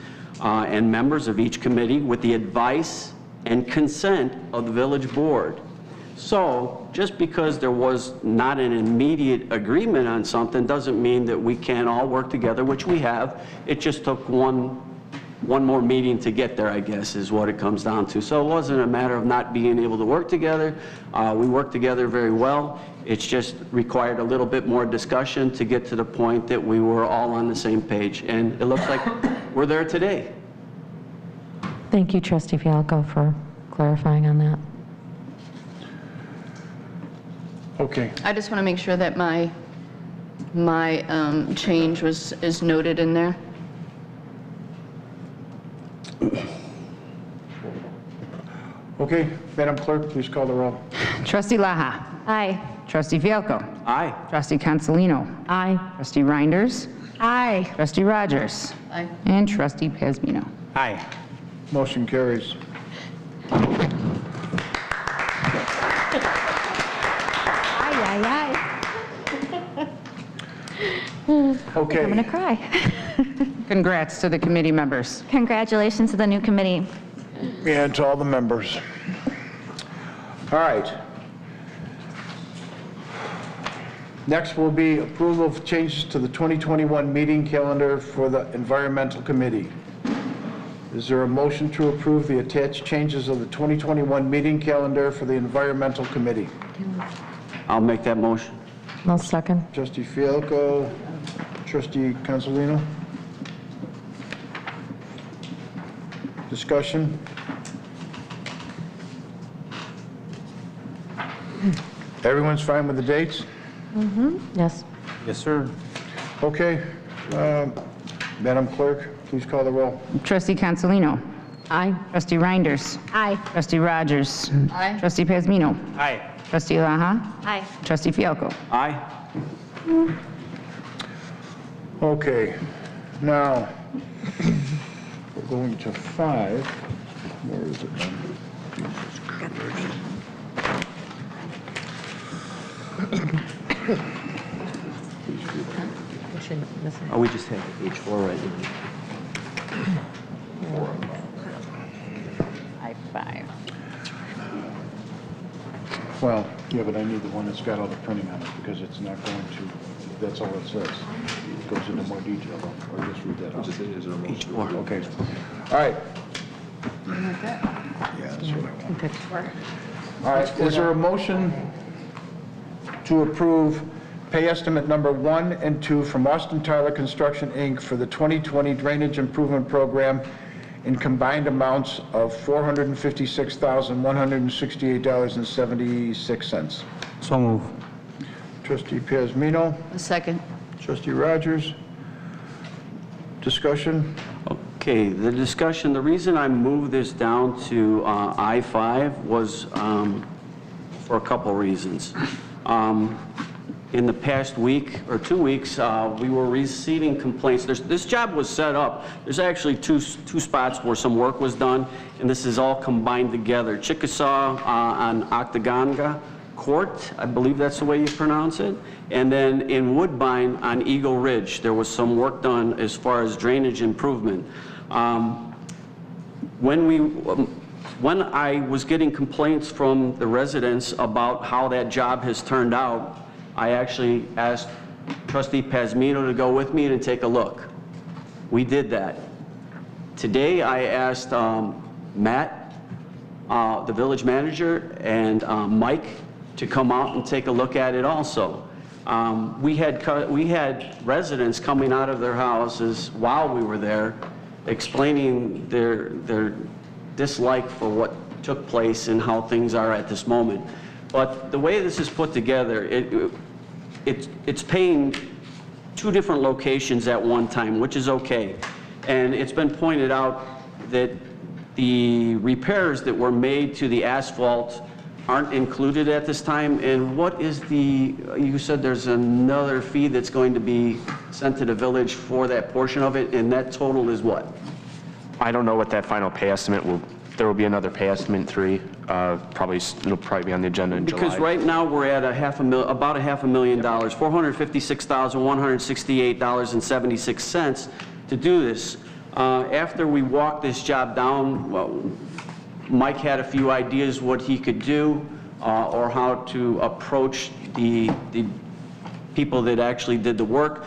and members of each committee with the advice and consent of the village board. So just because there was not an immediate agreement on something doesn't mean that we can't all work together, which we have. It just took one more meeting to get there, I guess, is what it comes down to. So it wasn't a matter of not being able to work together. We worked together very well. It's just required a little bit more discussion to get to the point that we were all on the same page. And it looks like we're there today. Thank you, Trustee Fialko, for clarifying on that. Okay. I just want to make sure that my change is noted in there. Okay, Madam Clerk, please call the roll. Trustee Laha? Aye. Trustee Fialko? Aye. Trustee Consolino? Aye. Trustee Reinders? Aye. Trustee Rogers? Aye. And Trustee Pazmino? Aye. Motion carries. Aye. Okay. I'm going to cry. Congrats to the committee members. Congratulations to the new committee. And to all the members. All right. Next will be approval of changes to the 2021 meeting calendar for the Environmental Committee. Is there a motion to approve the attached changes of the 2021 meeting calendar for the Environmental Committee? I'll make that motion. I'll second. Trustee Fialko, Trustee Consolino. Discussion? Everyone's fine with the dates? Yes. Yes, sir. Okay. Madam Clerk, please call the roll. Trustee Consolino. Aye. Trustee Reinders. Aye. Trustee Rogers. Aye. Trustee Pazmino. Aye. Trustee Laha. Aye. Trustee Fialko. Aye. Okay, now, we're going to 5. Where is it then? Jesus Christ. Oh, we just had H4 right now. I-5. Well, yeah, but I need the one that's got all the printing on it, because it's not going to, that's all it says. It goes into more detail, or just read that out. Is there a motion? H4. Okay. All right. Yeah, that's what I want. All right, is there a motion to approve pay estimate number 1 and 2 from Austin Tyler Construction, Inc. for the 2020 Drainage Improvement Program in combined amounts of $456,168.76. So move. Trustee Pazmino, A second. Trustee Rogers. Discussion? Okay, the discussion, the reason I moved this down to I-5 was for a couple reasons. In the past week or 2 weeks, we were receiving complaints. This job was set up. There's actually two spots where some work was done, and this is all combined together. Chickasaw on Octaganga Court, I believe that's the way you pronounce it, and then in Woodbine on Eagle Ridge, there was some work done as far as drainage improvement. When I was getting complaints from the residents about how that job has turned out, I actually asked Trustee Pazmino to go with me and take a look. We did that. Today, I asked Matt, the village manager, and Mike to come out and take a look at it also. We had residents coming out of their houses while we were there, explaining their dislike for what took place and how things are at this moment. But the way this is put together, it's paying 2 different locations at one time, which is okay. And it's been pointed out that the repairs that were made to the asphalt aren't included at this time. And what is you said there's another fee that's going to be sent to the village for that portion of it, and that total is what? I don't know what that final pay estimate will, there will be another pay estimate 3, it'll probably be on the agenda in July. Because right now, we're at about $500,000, $456,168.76 to do this. After we walked this job down, well, Mike had a few ideas what he could do or how to approach the people that actually did the work.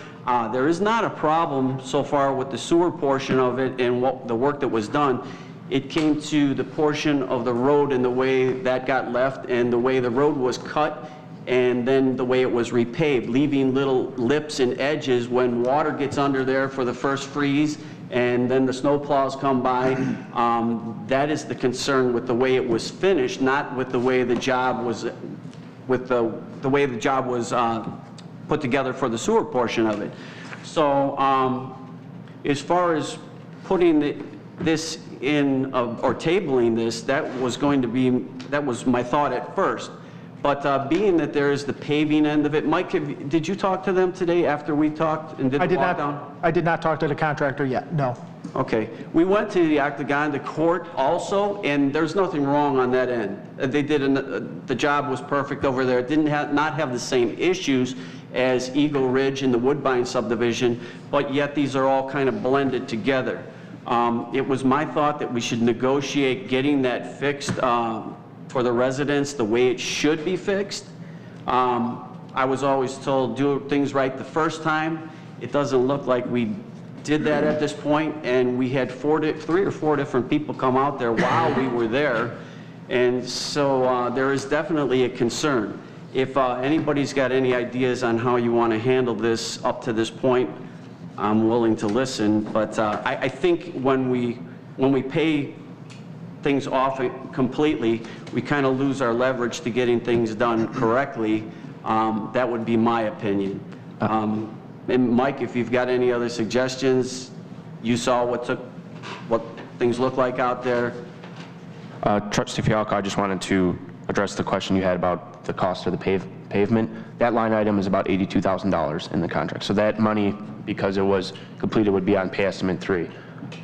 There is not a problem so far with the sewer portion of it and the work that was done. It came to the portion of the road and the way that got left and the way the road was cut and then the way it was repaved, leaving little lips and edges when water gets under there for the first freeze and then the snow plows come by. That is the concern with the way it was finished, not with the way the job was, put together for the sewer portion of it. So as far as putting this in, or tabling this, that was my thought at first. But being that there is the paving end of it, Mike, did you talk to them today after we talked and did the walk down? I did not talk to the contractor yet, no. Okay. We went to the Octagon court also, and there's nothing wrong on that end. They did, the job was perfect over there. It did not have the same issues as Eagle Ridge and the Woodbine subdivision, but yet these are all kind of blended together. It was my thought that we should negotiate getting that fixed for the residents the way it should be fixed. I was always told, do things right the first time. It doesn't look like we did that at this point, and we had 3 or 4 different people come out there while we were there, and so there is definitely a concern. If anybody's got any ideas on how you want to handle this up to this point, I'm willing to listen, but I think when we pay things off completely, we kind of lose our leverage to getting things done correctly. That would be my opinion. And Mike, if you've got any other suggestions, you saw what things look like out there. Trustee Fialko, I just wanted to address the question you had about the cost of the pavement. That line item is about $82,000 in the contract. So that money, because it was completed, would be on pay estimate 3,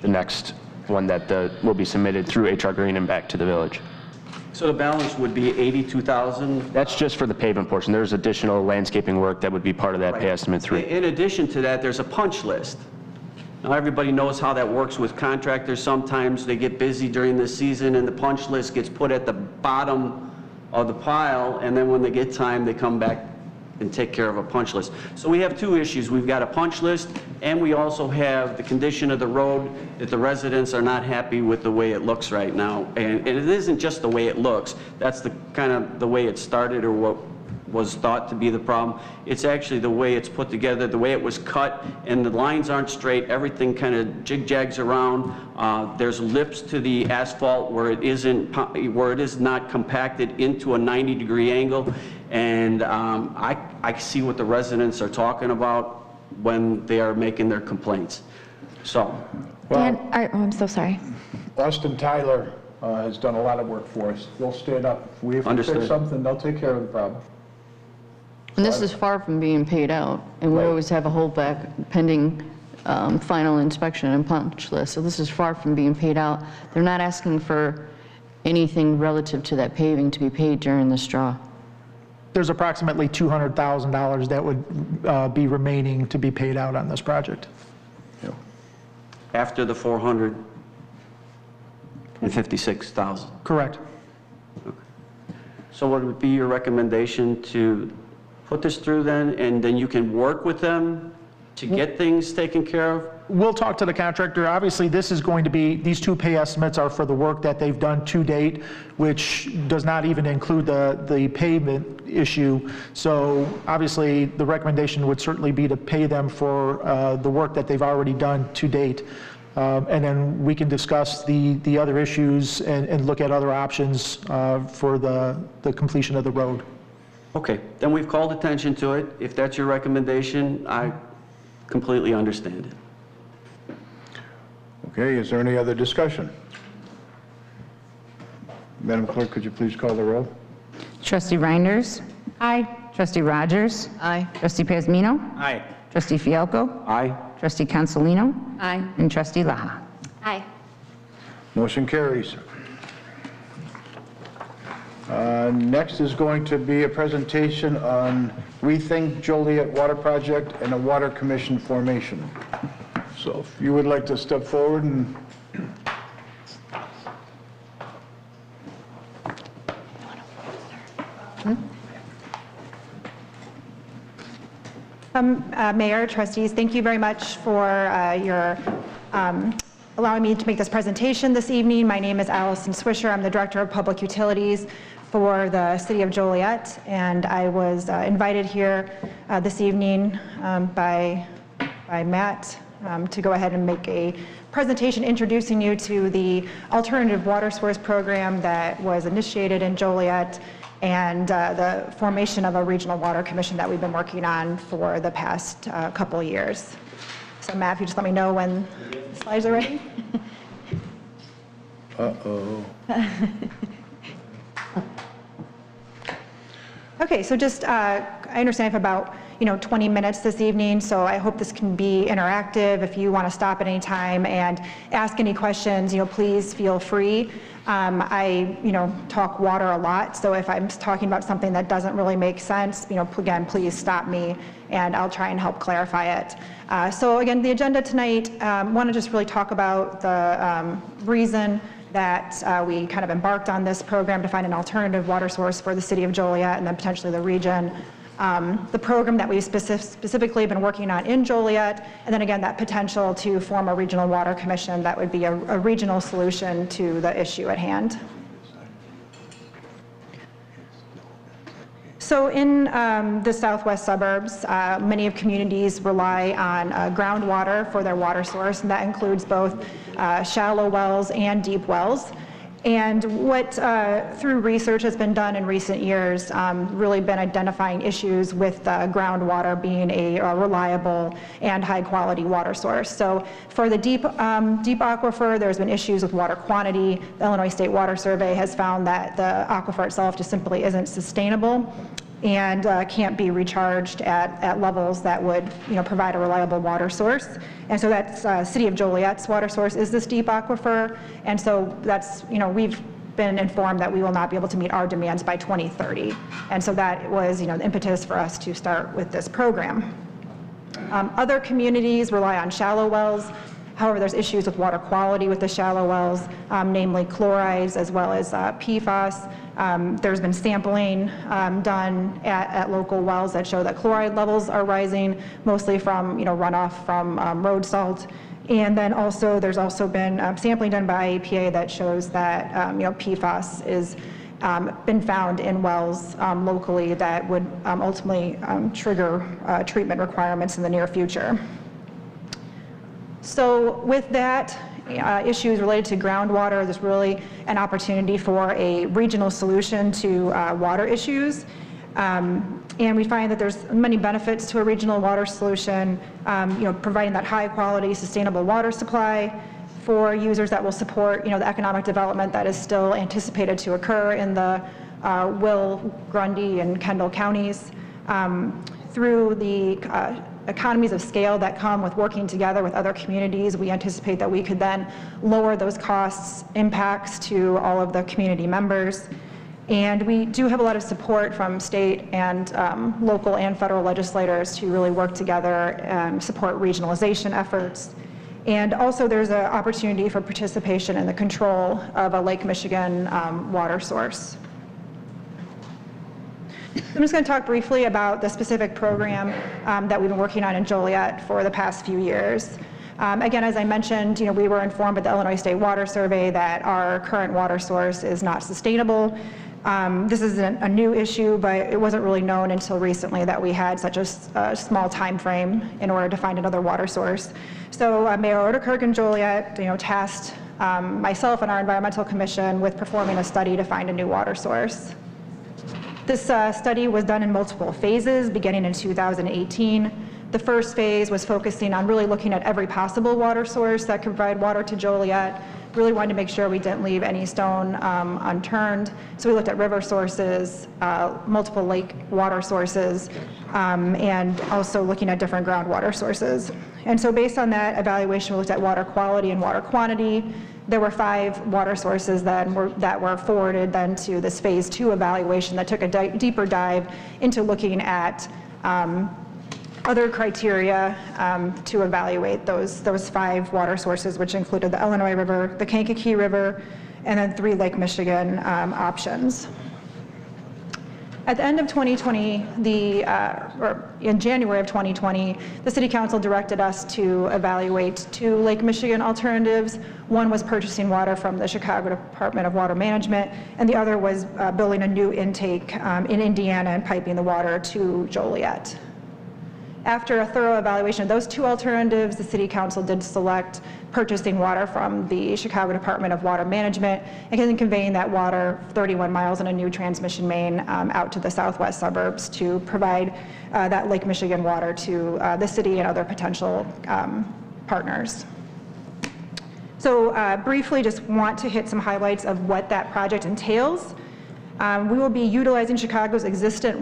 the next one that will be submitted through HR Green and back to the village. So the balance would be $82,000? That's just for the pavement portion. There's additional landscaping work that would be part of that pay estimate 3. In addition to that, there's a punch list. Now, everybody knows how that works with contractors. Sometimes they get busy during the season and the punch list gets put at the bottom of the pile, and then when they get time, they come back and take care of a punch list. So we have 2 issues. We've got a punch list, and we also have the condition of the road, that the residents are not happy with the way it looks right now. And it isn't just the way it looks. That's the kind of the way it started, or what was thought to be the problem. It's actually the way it's put together, the way it was cut, and the lines aren't straight. Everything kind of jig-jags around. There's lips to the asphalt where it is not compacted into a 90-degree angle. And I see what the residents are talking about when they are making their complaints. So. Well, I'm so sorry. Austin Tyler has done a lot of work for us. They'll stand up. If we fix something, they'll take care of the problem. And this is far from being paid out, and we always have a holdback pending final inspection and punch list. So this is far from being paid out. They're not asking for anything relative to that paving to be paid during this draw. There's approximately $200,000 that would be remaining to be paid out on this project. After the $456,000. Correct. Okay. So what would be your recommendation to put this through then, and then you can work with them to get things taken care of? We'll talk to the contractor. Obviously, this is going to be, these 2 pay estimates are for the work that they've done to date, which does not even include the pavement issue. So obviously, the recommendation would certainly be to pay them for the work that they've already done to date. And then we can discuss the other issues and look at other options for the completion of the road. Okay, then we've called attention to it. If that's your recommendation, I completely understand it. Okay, is there any other discussion? Madam Clerk, could you please call the roll? Trustee Reinders? Aye. Trustee Rogers? Aye. Trustee Pazmino? Aye. Trustee Fialko? Aye. Trustee Consolino? Aye. And Trustee Laha? Aye. Motion carries. Next is going to be a presentation on Rethink Joliet Water Project and a Water Commission formation. So if you would like to step forward and... Mayor, trustees, thank you very much for your allowing me to make this presentation this evening. My name is Allison Swisher. I'm the Director of Public Utilities for the City of Joliet, and I was invited here this evening by Matt to go ahead and make a presentation introducing you to the alternative water source program that was initiated in Joliet and the formation of a regional water commission that we've been working on for the past couple of years. So Matt, if you just let me know when the slides are ready. Uh-oh. Okay, so just, I understand I have about 20 minutes this evening, so I hope this can be interactive. If you want to stop at any time and ask any questions, please feel free. I talk water a lot, so if I'm talking about something that doesn't really make sense, again, please stop me and I'll try and help clarify it. So again, the agenda tonight, want to just really talk about the reason that we kind of embarked on this program to find an alternative water source for the City of Joliet and then potentially the region. the program that we've specifically been working on in Joliet, and then again, that potential to form a regional water commission that would be a regional solution to the issue at hand. So in the southwest suburbs, many of communities rely on groundwater for their water source, and that includes both shallow wells and deep wells. And what, through research has been done in recent years, really been identifying issues with groundwater being a reliable and high-quality water source. So for the deep aquifer, there's been issues with water quantity. The Illinois State Water Survey has found that the aquifer itself just simply isn't sustainable and can't be recharged at levels that would, provide a reliable water source. And so that's City of Joliet's water source is this deep aquifer. And so that's, we've been informed that we will not be able to meet our demands by 2030. And so that was, the impetus for us to start with this program. Other communities rely on shallow wells. However, there's issues with water quality with the shallow wells, namely chlorides as well as PFAS. There's been sampling done at local wells that show that chloride levels are rising, mostly from runoff from road salt. And then also there's also been sampling done by EPA that shows that PFAS is been found in wells locally that would ultimately trigger treatment requirements in the near future. So with that, issues related to groundwater, there's really an opportunity for a regional solution to water issues. And we find that there's many benefits to a regional water solution, providing that high quality, sustainable water supply for users that will support, the economic development that is still anticipated to occur in the Will, Grundy, and Kendall counties, through the economies of scale that come with working together with other communities. We anticipate that we could then lower those costs, impacts to all of the community members. And we do have a lot of support from state and local and federal legislators to really work together and support regionalization efforts. And also there's an opportunity for participation in the control of a Lake Michigan water source. I'm just going to talk briefly about the specific program that we've been working on in Joliet for the past few years. Again, as I mentioned, we were informed by the Illinois State Water Survey that our current water source is not sustainable. This isn't a new issue, but it wasn't really known until recently that we had such a small time frame in order to find another water source. So Mayor Ordekirk and Joliet, tasked myself and our environmental commission with performing a study to find a new water source. This study was done in multiple phases, beginning in 2018. The first phase was focusing on really looking at every possible water source that could provide water to Joliet. Really wanted to make sure we didn't leave any stone unturned. So we looked at river sources, multiple lake water sources, and also looking at different groundwater sources. And so based on that evaluation, we looked at water quality and water quantity. There were 5 water sources that were forwarded then to this phase 2 evaluation that took a deeper dive into looking at other criteria to evaluate those 5 water sources, which included the Illinois River, the Kankakee River, and then 3 Lake Michigan options. At the end of 2020, or in January of 2020, the City Council directed us to evaluate 2 Lake Michigan alternatives. One was purchasing water from the Chicago Department of Water Management, and the other was building a new intake in Indiana and piping the water to Joliet. After a thorough evaluation of those 2 alternatives, the City Council did select purchasing water from the Chicago Department of Water Management and then conveying that water 31 miles in a new transmission main out to the southwest suburbs to provide that Lake Michigan water to the city and other potential partners. So briefly, just want to hit some highlights of what that project entails. We will be utilizing Chicago's existing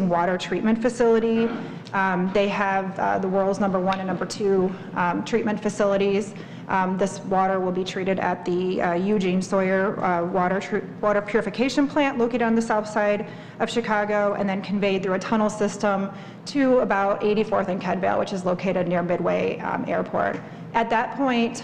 water treatment facility. They have the world's #1 and #2 treatment facilities. This water will be treated at the Eugene Sawyer water purification plant located on the south side of Chicago, and then conveyed through a tunnel system to about 84th and Kedvale, which is located near Midway Airport. At that point,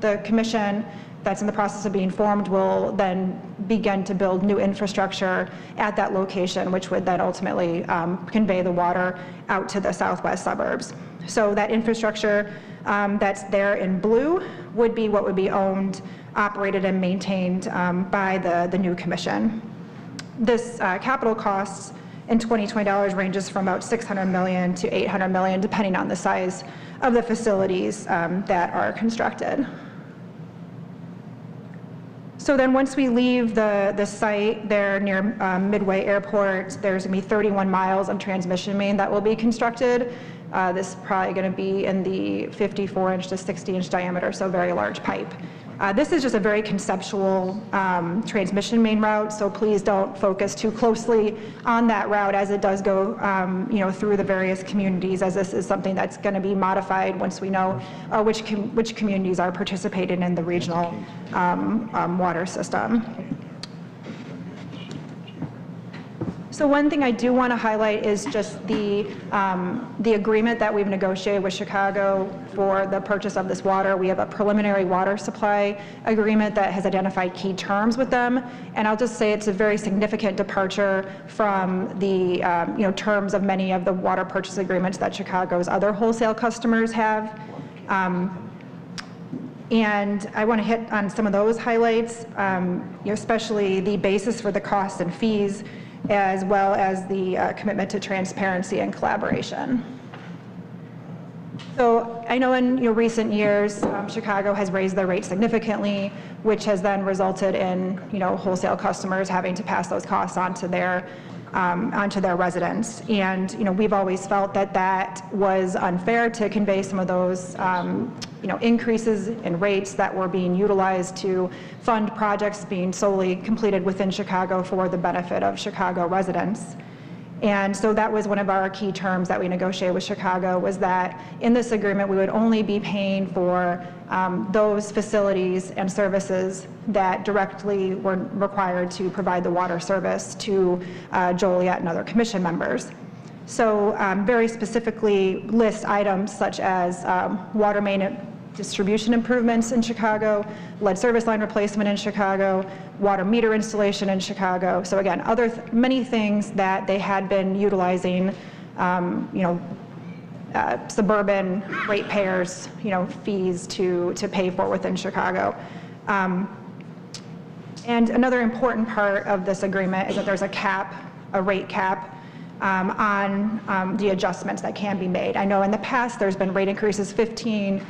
the commission that's in the process of being formed will then begin to build new infrastructure at that location, which would then ultimately convey the water out to the southwest suburbs. So that infrastructure that's there in blue would be what would be owned, operated, and maintained by the new commission. This capital costs in 2020 dollars ranges from about $600 million to $800 million, depending on the size of the facilities that are constructed. So then once we leave the site there near Midway Airport, there's going to be 31 miles of transmission main that will be constructed. This is probably going to be in the 54-inch to 60-inch diameter, so very large pipe. This is just a very conceptual transmission main route, so please don't focus too closely on that route as it does go through the various communities, as this is something that's going to be modified once we know which communities are participating in the regional water system. So one thing I do want to highlight is just the agreement that we've negotiated with Chicago for the purchase of this water. We have a preliminary water supply agreement that has identified key terms with them, and I'll just say it's a very significant departure from the terms of many of the water purchase agreements that Chicago's other wholesale customers have. And I want to hit on some of those highlights, especially the basis for the costs and fees, as well as the commitment to transparency and collaboration. So I know in recent years, Chicago has raised their rates significantly, which has then resulted in wholesale customers having to pass those costs onto their residents. And we've always felt that that was unfair to convey some of those increases in rates that were being utilized to fund projects being solely completed within Chicago for the benefit of Chicago residents. And so that was one of our key terms that we negotiated with Chicago, was that in this agreement we would only be paying for those facilities and services that directly were required to provide the water service to Joliet and other commission members. So very specifically list items such as water main distribution improvements in Chicago, lead service line replacement in Chicago, water meter installation in Chicago. So again, many things that they had been utilizing, suburban ratepayers, fees to pay for within Chicago. And another important part of this agreement is that there's a rate cap on the adjustments that can be made. I know in the past there's been rate increases 15%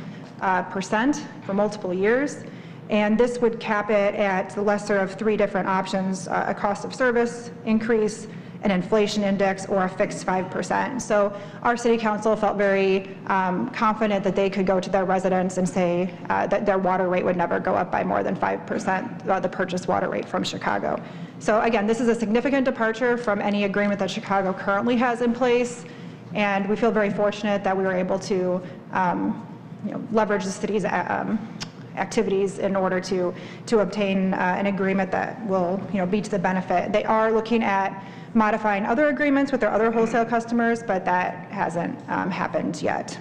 for multiple years, and this would cap it at the lesser of three different options: a cost of service increase, an inflation index, or a fixed 5%. So our city council felt very confident that they could go to their residents and say that their water rate would never go up by more than 5%, the purchase water rate from Chicago. So again, this is a significant departure from any agreement that Chicago currently has in place, and we feel very fortunate that we were able to leverage the city's activities in order to obtain an agreement that will be to the benefit. They are looking at modifying other agreements with their other wholesale customers, but that hasn't happened yet.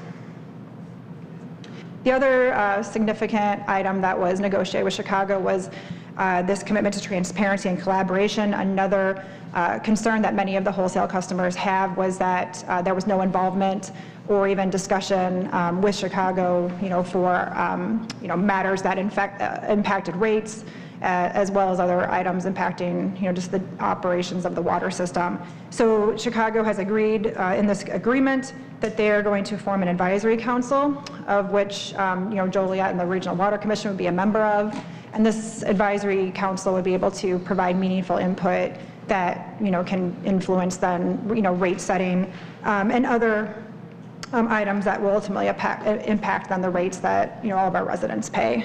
The other significant item that was negotiated with Chicago was this commitment to transparency and collaboration. Another concern that many of the wholesale customers have was that there was no involvement or even discussion with Chicago, for matters that impacted rates, as well as other items impacting, just the operations of the water system. So Chicago has agreed in this agreement that they are going to form an advisory council, of which Joliet and the Regional Water Commission would be a member of, and this advisory council would be able to provide meaningful input that can influence then rate setting and other items that will ultimately impact on the rates that all of our residents pay.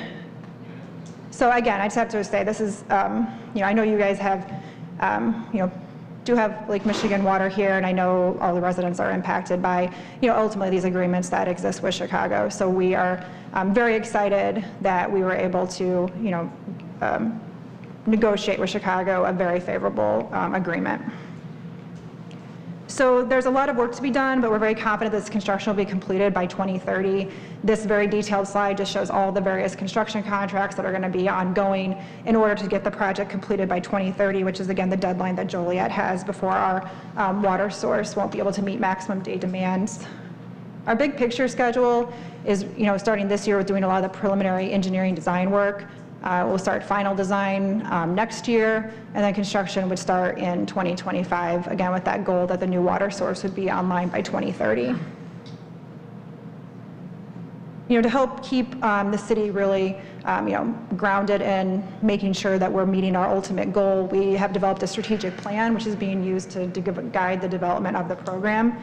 So again, I just have to say this is I know you guys have do have Lake Michigan water here, and I know all the residents are impacted by ultimately these agreements that exist with Chicago. So we are very excited that we were able to negotiate with Chicago a very favorable agreement. So there's a lot of work to be done, but we're very confident this construction will be completed by 2030. This very detailed slide just shows all the various construction contracts that are going to be ongoing in order to get the project completed by 2030, which is again the deadline that Joliet has before our water source won't be able to meet maximum day demands. Our big picture schedule is, starting this year with doing a lot of the preliminary engineering design work. We'll start final design next year, and then construction would start in 2025, again with that goal that the new water source would be online by 2030. To help keep the city really, grounded in making sure that we're meeting our ultimate goal, we have developed a strategic plan, which is being used to guide the development of the program.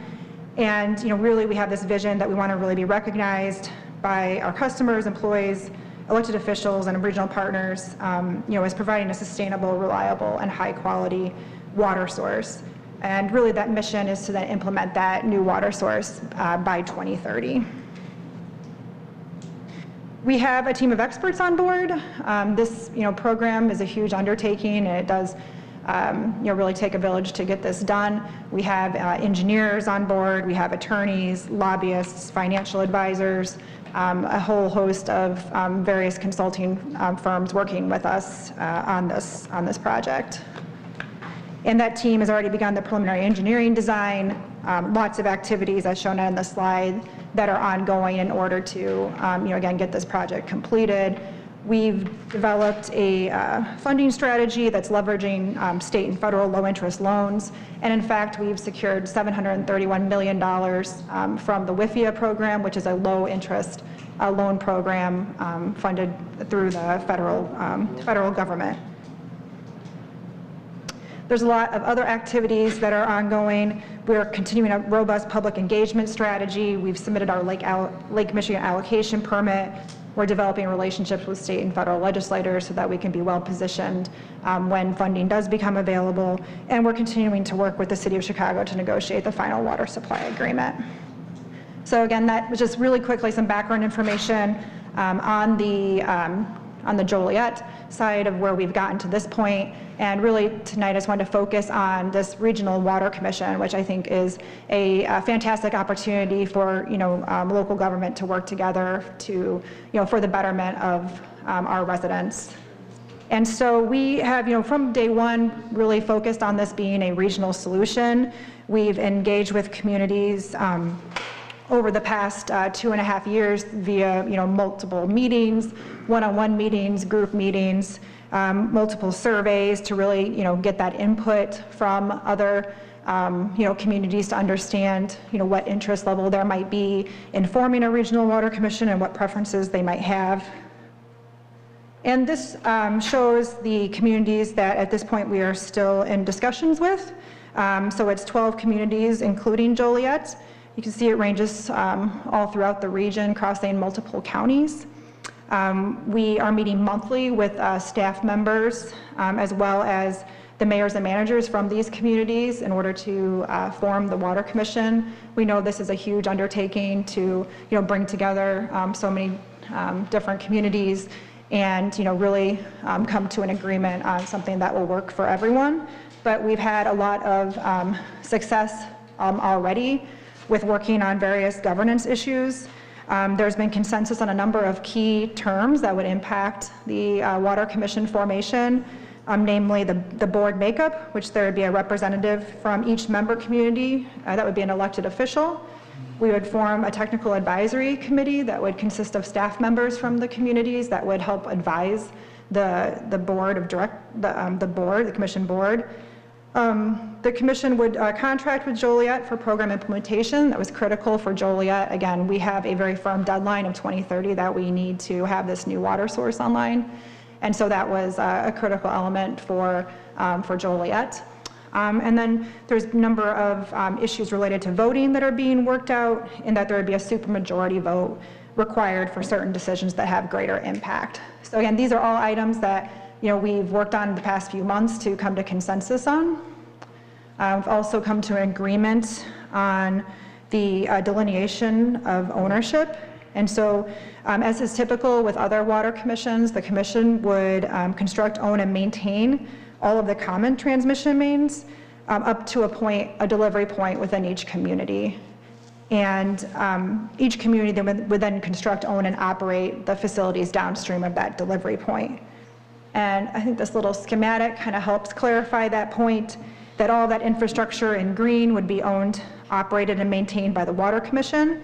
And really we have this vision that we want to really be recognized by our customers, employees, elected officials, and regional partners, as providing a sustainable, reliable, and high-quality water source. And really that mission is to then implement that new water source by 2030. We have a team of experts on board. This program is a huge undertaking, and it does really take a village to get this done. We have engineers on board, we have attorneys, lobbyists, financial advisors, a whole host of various consulting firms working with us on this project. And that team has already begun the preliminary engineering design, lots of activities as shown on the slide that are ongoing in order to, again, get this project completed. We've developed a funding strategy that's leveraging state and federal low-interest loans. And in fact, we've secured $731 million from the WIFIA program, which is a low-interest loan program funded through the federal government. There's a lot of other activities that are ongoing. We're continuing a robust public engagement strategy. We've submitted our Lake Michigan allocation permit. We're developing relationships with state and federal legislators so that we can be well positioned when funding does become available. And we're continuing to work with the City of Chicago to negotiate the final water supply agreement. So again, that was just really quickly some background information on the Joliet side of where we've gotten to this point. And really tonight I just wanted to focus on this Regional Water Commission, which I think is a fantastic opportunity for local government to work together to for the betterment of our residents. And so we have from day one really focused on this being a regional solution. We've engaged with communities over the past 2.5 years via multiple meetings, one-on-one meetings, group meetings, multiple surveys to really get that input from other communities to understand what interest level there might be in forming a regional water commission and what preferences they might have. And this shows the communities that at this point we are still in discussions with. So it's 12 communities including Joliet. You can see it ranges all throughout the region, crossing multiple counties. We are meeting monthly with staff members as well as the mayors and managers from these communities in order to form the Water Commission. We know this is a huge undertaking to bring together so many different communities and really come to an agreement on something that will work for everyone. But we've had a lot of success already with working on various governance issues. There's been consensus on a number of key terms that would impact the Water Commission formation, namely the board makeup, which there would be a representative from each member community, that would be an elected official. We would form a technical advisory committee that would consist of staff members from the communities that would help advise the board of the commission board. The commission would contract with Joliet for program implementation. That was critical for Joliet. Again, we have a very firm deadline of 2030 that we need to have this new water source online. And so that was a critical element for Joliet. And then there's a number of issues related to voting that are being worked out, in that there would be a supermajority vote required for certain decisions that have greater impact. So again, these are all items that we've worked on in the past few months to come to consensus on. We've also come to an agreement on the delineation of ownership. And so, as is typical with other water commissions, the commission would construct, own, and maintain all of the common transmission mains. up to a delivery point within each community. And each community would then construct, own, and operate the facilities downstream of that delivery point. And I think this little schematic kind of helps clarify that point, that all that infrastructure in green would be owned, operated, and maintained by the Water Commission.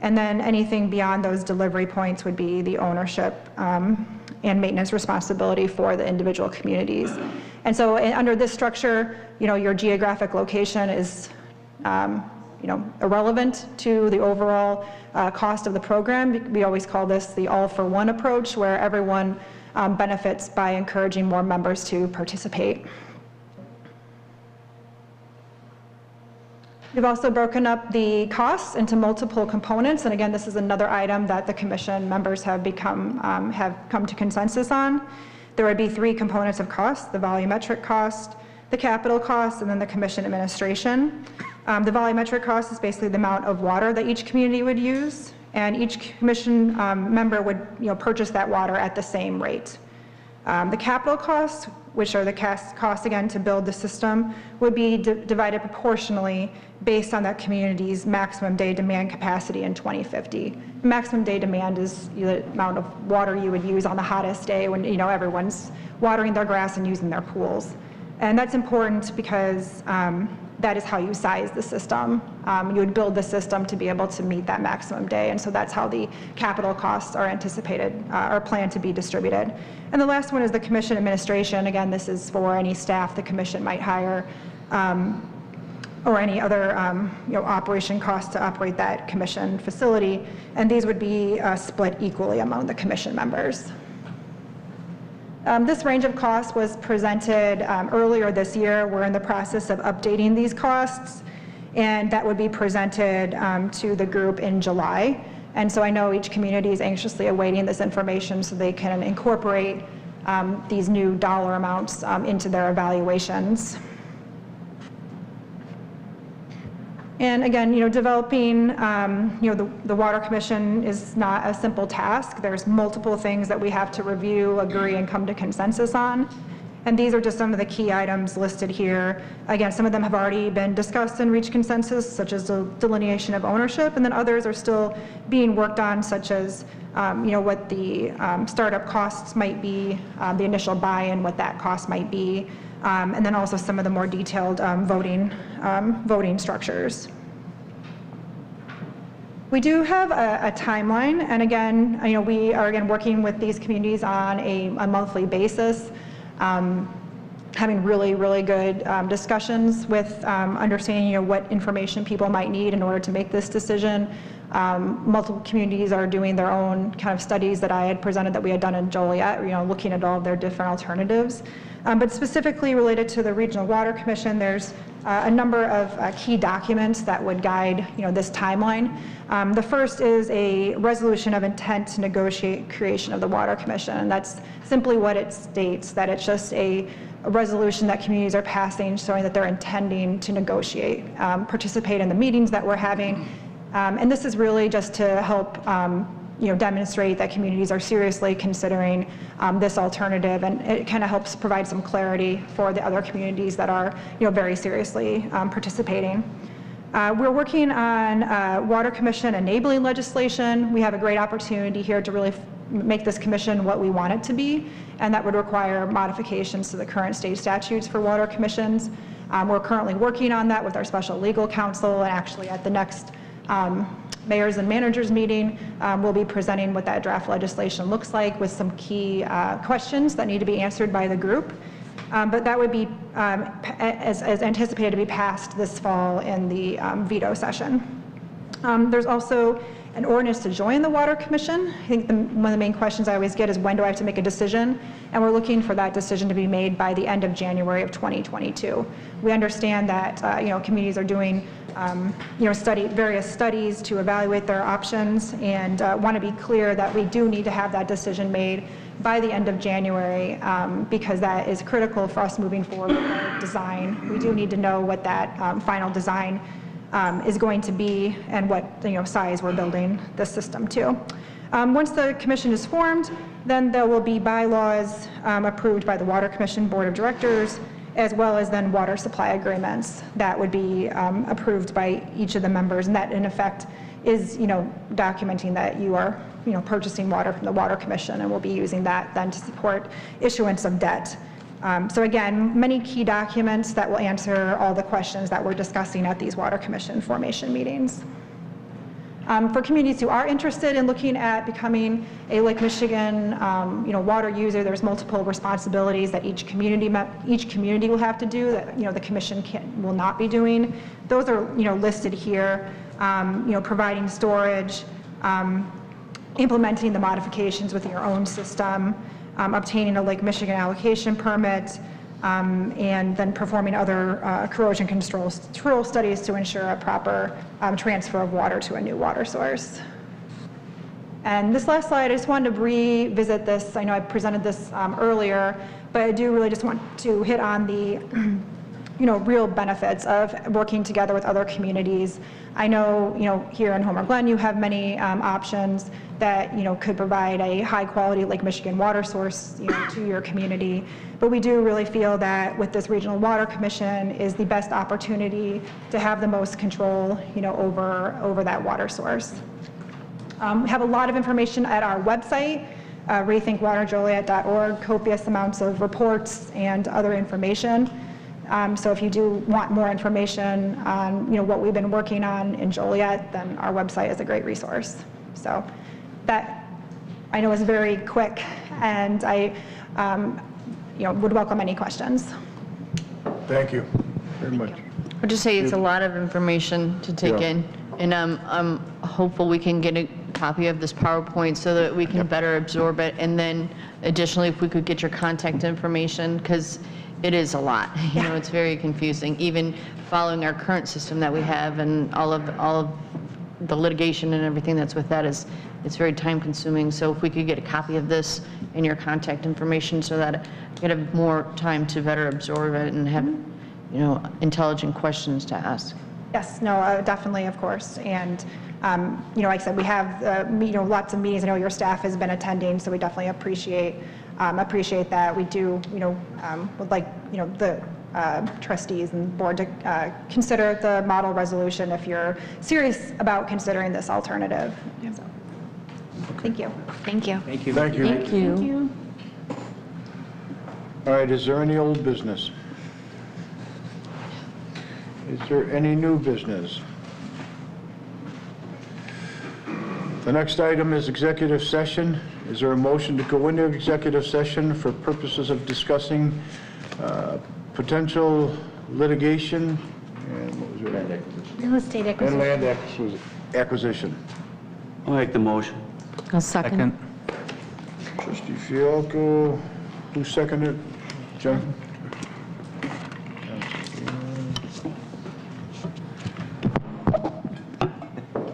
And then anything beyond those delivery points would be the ownership and maintenance responsibility for the individual communities. And so under this structure, your geographic location is irrelevant to the overall cost of the program. We always call this the all-for-one approach, where everyone benefits by encouraging more members to participate. We've also broken up the costs into multiple components, and again, this is another item that the commission members have come to consensus on. There would be 3 components of cost: the volumetric cost, the capital cost, and then the commission administration. The volumetric cost is basically the amount of water that each community would use, and each commission member would purchase that water at the same rate. The capital costs, which are the costs again to build the system, would be divided proportionally based on that community's maximum day demand capacity in 2050. Maximum day demand is the amount of water you would use on the hottest day when everyone's watering their grass and using their pools. And that's important because that is how you size the system. You would build the system to be able to meet that maximum day, and so that's how the capital costs are anticipated or planned to be distributed. And the last one is the commission administration. Again, this is for any staff the commission might hire or any other operation costs to operate that commission facility, and these would be split equally among the commission members. This range of costs was presented earlier this year. We're in the process of updating these costs, and that would be presented to the group in July. And so I know each community is anxiously awaiting this information so they can incorporate these new dollar amounts into their evaluations. And again, developing, the Water Commission is not a simple task. There's multiple things that we have to review, agree, and come to consensus on. And these are just some of the key items listed here. Again, some of them have already been discussed and reached consensus, such as the delineation of ownership, and then others are still being worked on, such as, what the startup costs might be, the initial buy-in, what that cost might be, and then also some of the more detailed voting structures. We do have a timeline, and again, we are working with these communities on a monthly basis, having really good discussions with understanding what information people might need in order to make this decision. Multiple communities are doing their own kind of studies that I had presented that we had done in Joliet, looking at all of their different alternatives. But specifically related to the Regional Water Commission, there's a number of key documents that would guide this timeline. The first is a resolution of intent to negotiate creation of the Water Commission, and that's simply what it states, that it's just a resolution that communities are passing showing that they're intending to negotiate, participate in the meetings that we're having. And this is really just to help demonstrate that communities are seriously considering this alternative, and it kind of helps provide some clarity for the other communities that are very seriously participating. We're working on Water Commission enabling legislation. We have a great opportunity here to really make this commission what we want it to be, and that would require modifications to the current state statutes for water commissions. We're currently working on that with our special legal counsel, and actually at the next mayors and managers meeting, we'll be presenting what that draft legislation looks like with some key questions that need to be answered by the group. But that would be, as anticipated, to be passed this fall in the veto session. There's also an ordinance to join the Water Commission. I think one of the main questions I always get is, when do I have to make a decision? And we're looking for that decision to be made by the end of January of 2022. We understand that communities are doing various studies to evaluate their options, and want to be clear that we do need to have that decision made by the end of January, because that is critical for us moving forward with our design. We do need to know what that final design is going to be and what size we're building the system to. Once the commission is formed, then there will be bylaws approved by the Water Commission Board of Directors, as well as then water supply agreements that would be approved by each of the members. And that in effect is, documenting that you are, purchasing water from the Water Commission, and we'll be using that then to support issuance of debt. So again, many key documents that will answer all the questions that we're discussing at these Water Commission formation meetings. For communities who are interested in looking at becoming a Lake Michigan, water user, there's multiple responsibilities that each community will have to do that, the commission will not be doing. Those are, listed here. Providing storage, implementing the modifications within your own system, obtaining a Lake Michigan allocation permit, and then performing other corrosion control studies to ensure a proper transfer of water to a new water source. And this last slide, I just wanted to revisit this. I know I presented this earlier, but I do really just want to hit on the real benefits of working together with other communities. I know, here in Homer Glen, you have many options that, could provide a high quality Lake Michigan water source, to your community. But we do really feel that with this Regional Water Commission is the best opportunity to have the most control, over that water source. We have a lot of information at our website, rethinkwaterjoliet.org, copious amounts of reports and other information. So if you do want more information on, what we've been working on in Joliet, then our website is a great resource. So that I know is very quick, and I, would welcome any questions. Thank you very much. I'll just say it's a lot of information to take in, and I'm hopeful we can get a copy of this PowerPoint so that we can better absorb it. And then additionally, if we could get your contact information, because it is a lot. It's very confusing, even following our current system that we have, and all of the litigation and everything that's with that it's very time consuming. So if we could get a copy of this and your contact information so that I could have more time to better absorb it and have, intelligent questions to ask. Yes, no, definitely, of course. And, like I said, we have, lots of meetings. I know your staff has been attending, so we definitely appreciate that. We do, would like, the trustees and board to consider the model resolution if you're serious about considering this alternative. So, thank you. Thank you. Thank you. Thank you. Thank you. All right, is there any old business? Is there any new business? The next item is executive session. Is there a motion to go into executive session for purposes of discussing potential litigation and what was it? Land acquisition. Real estate acquisition. And land acquisition. I'll make the motion. I'll second. Trustee Fialko, who seconded? John?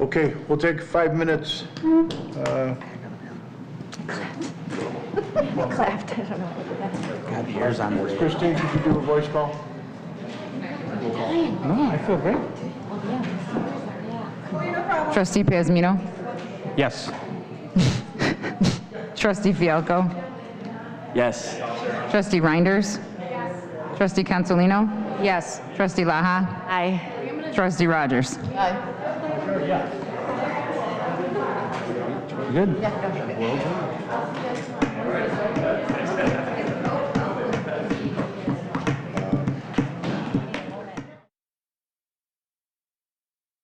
Okay, we'll take 5 minutes. Clapped. I don't know what God, the air's on. Christine, could you do a voice call? No, I feel great. Trustee Pazmino? Yes. Trustee Fialko? Yes. Trustee Reinders? Yes. Trustee Consolino? Yes. Trustee Laha? Aye. Trustee Rogers? Good?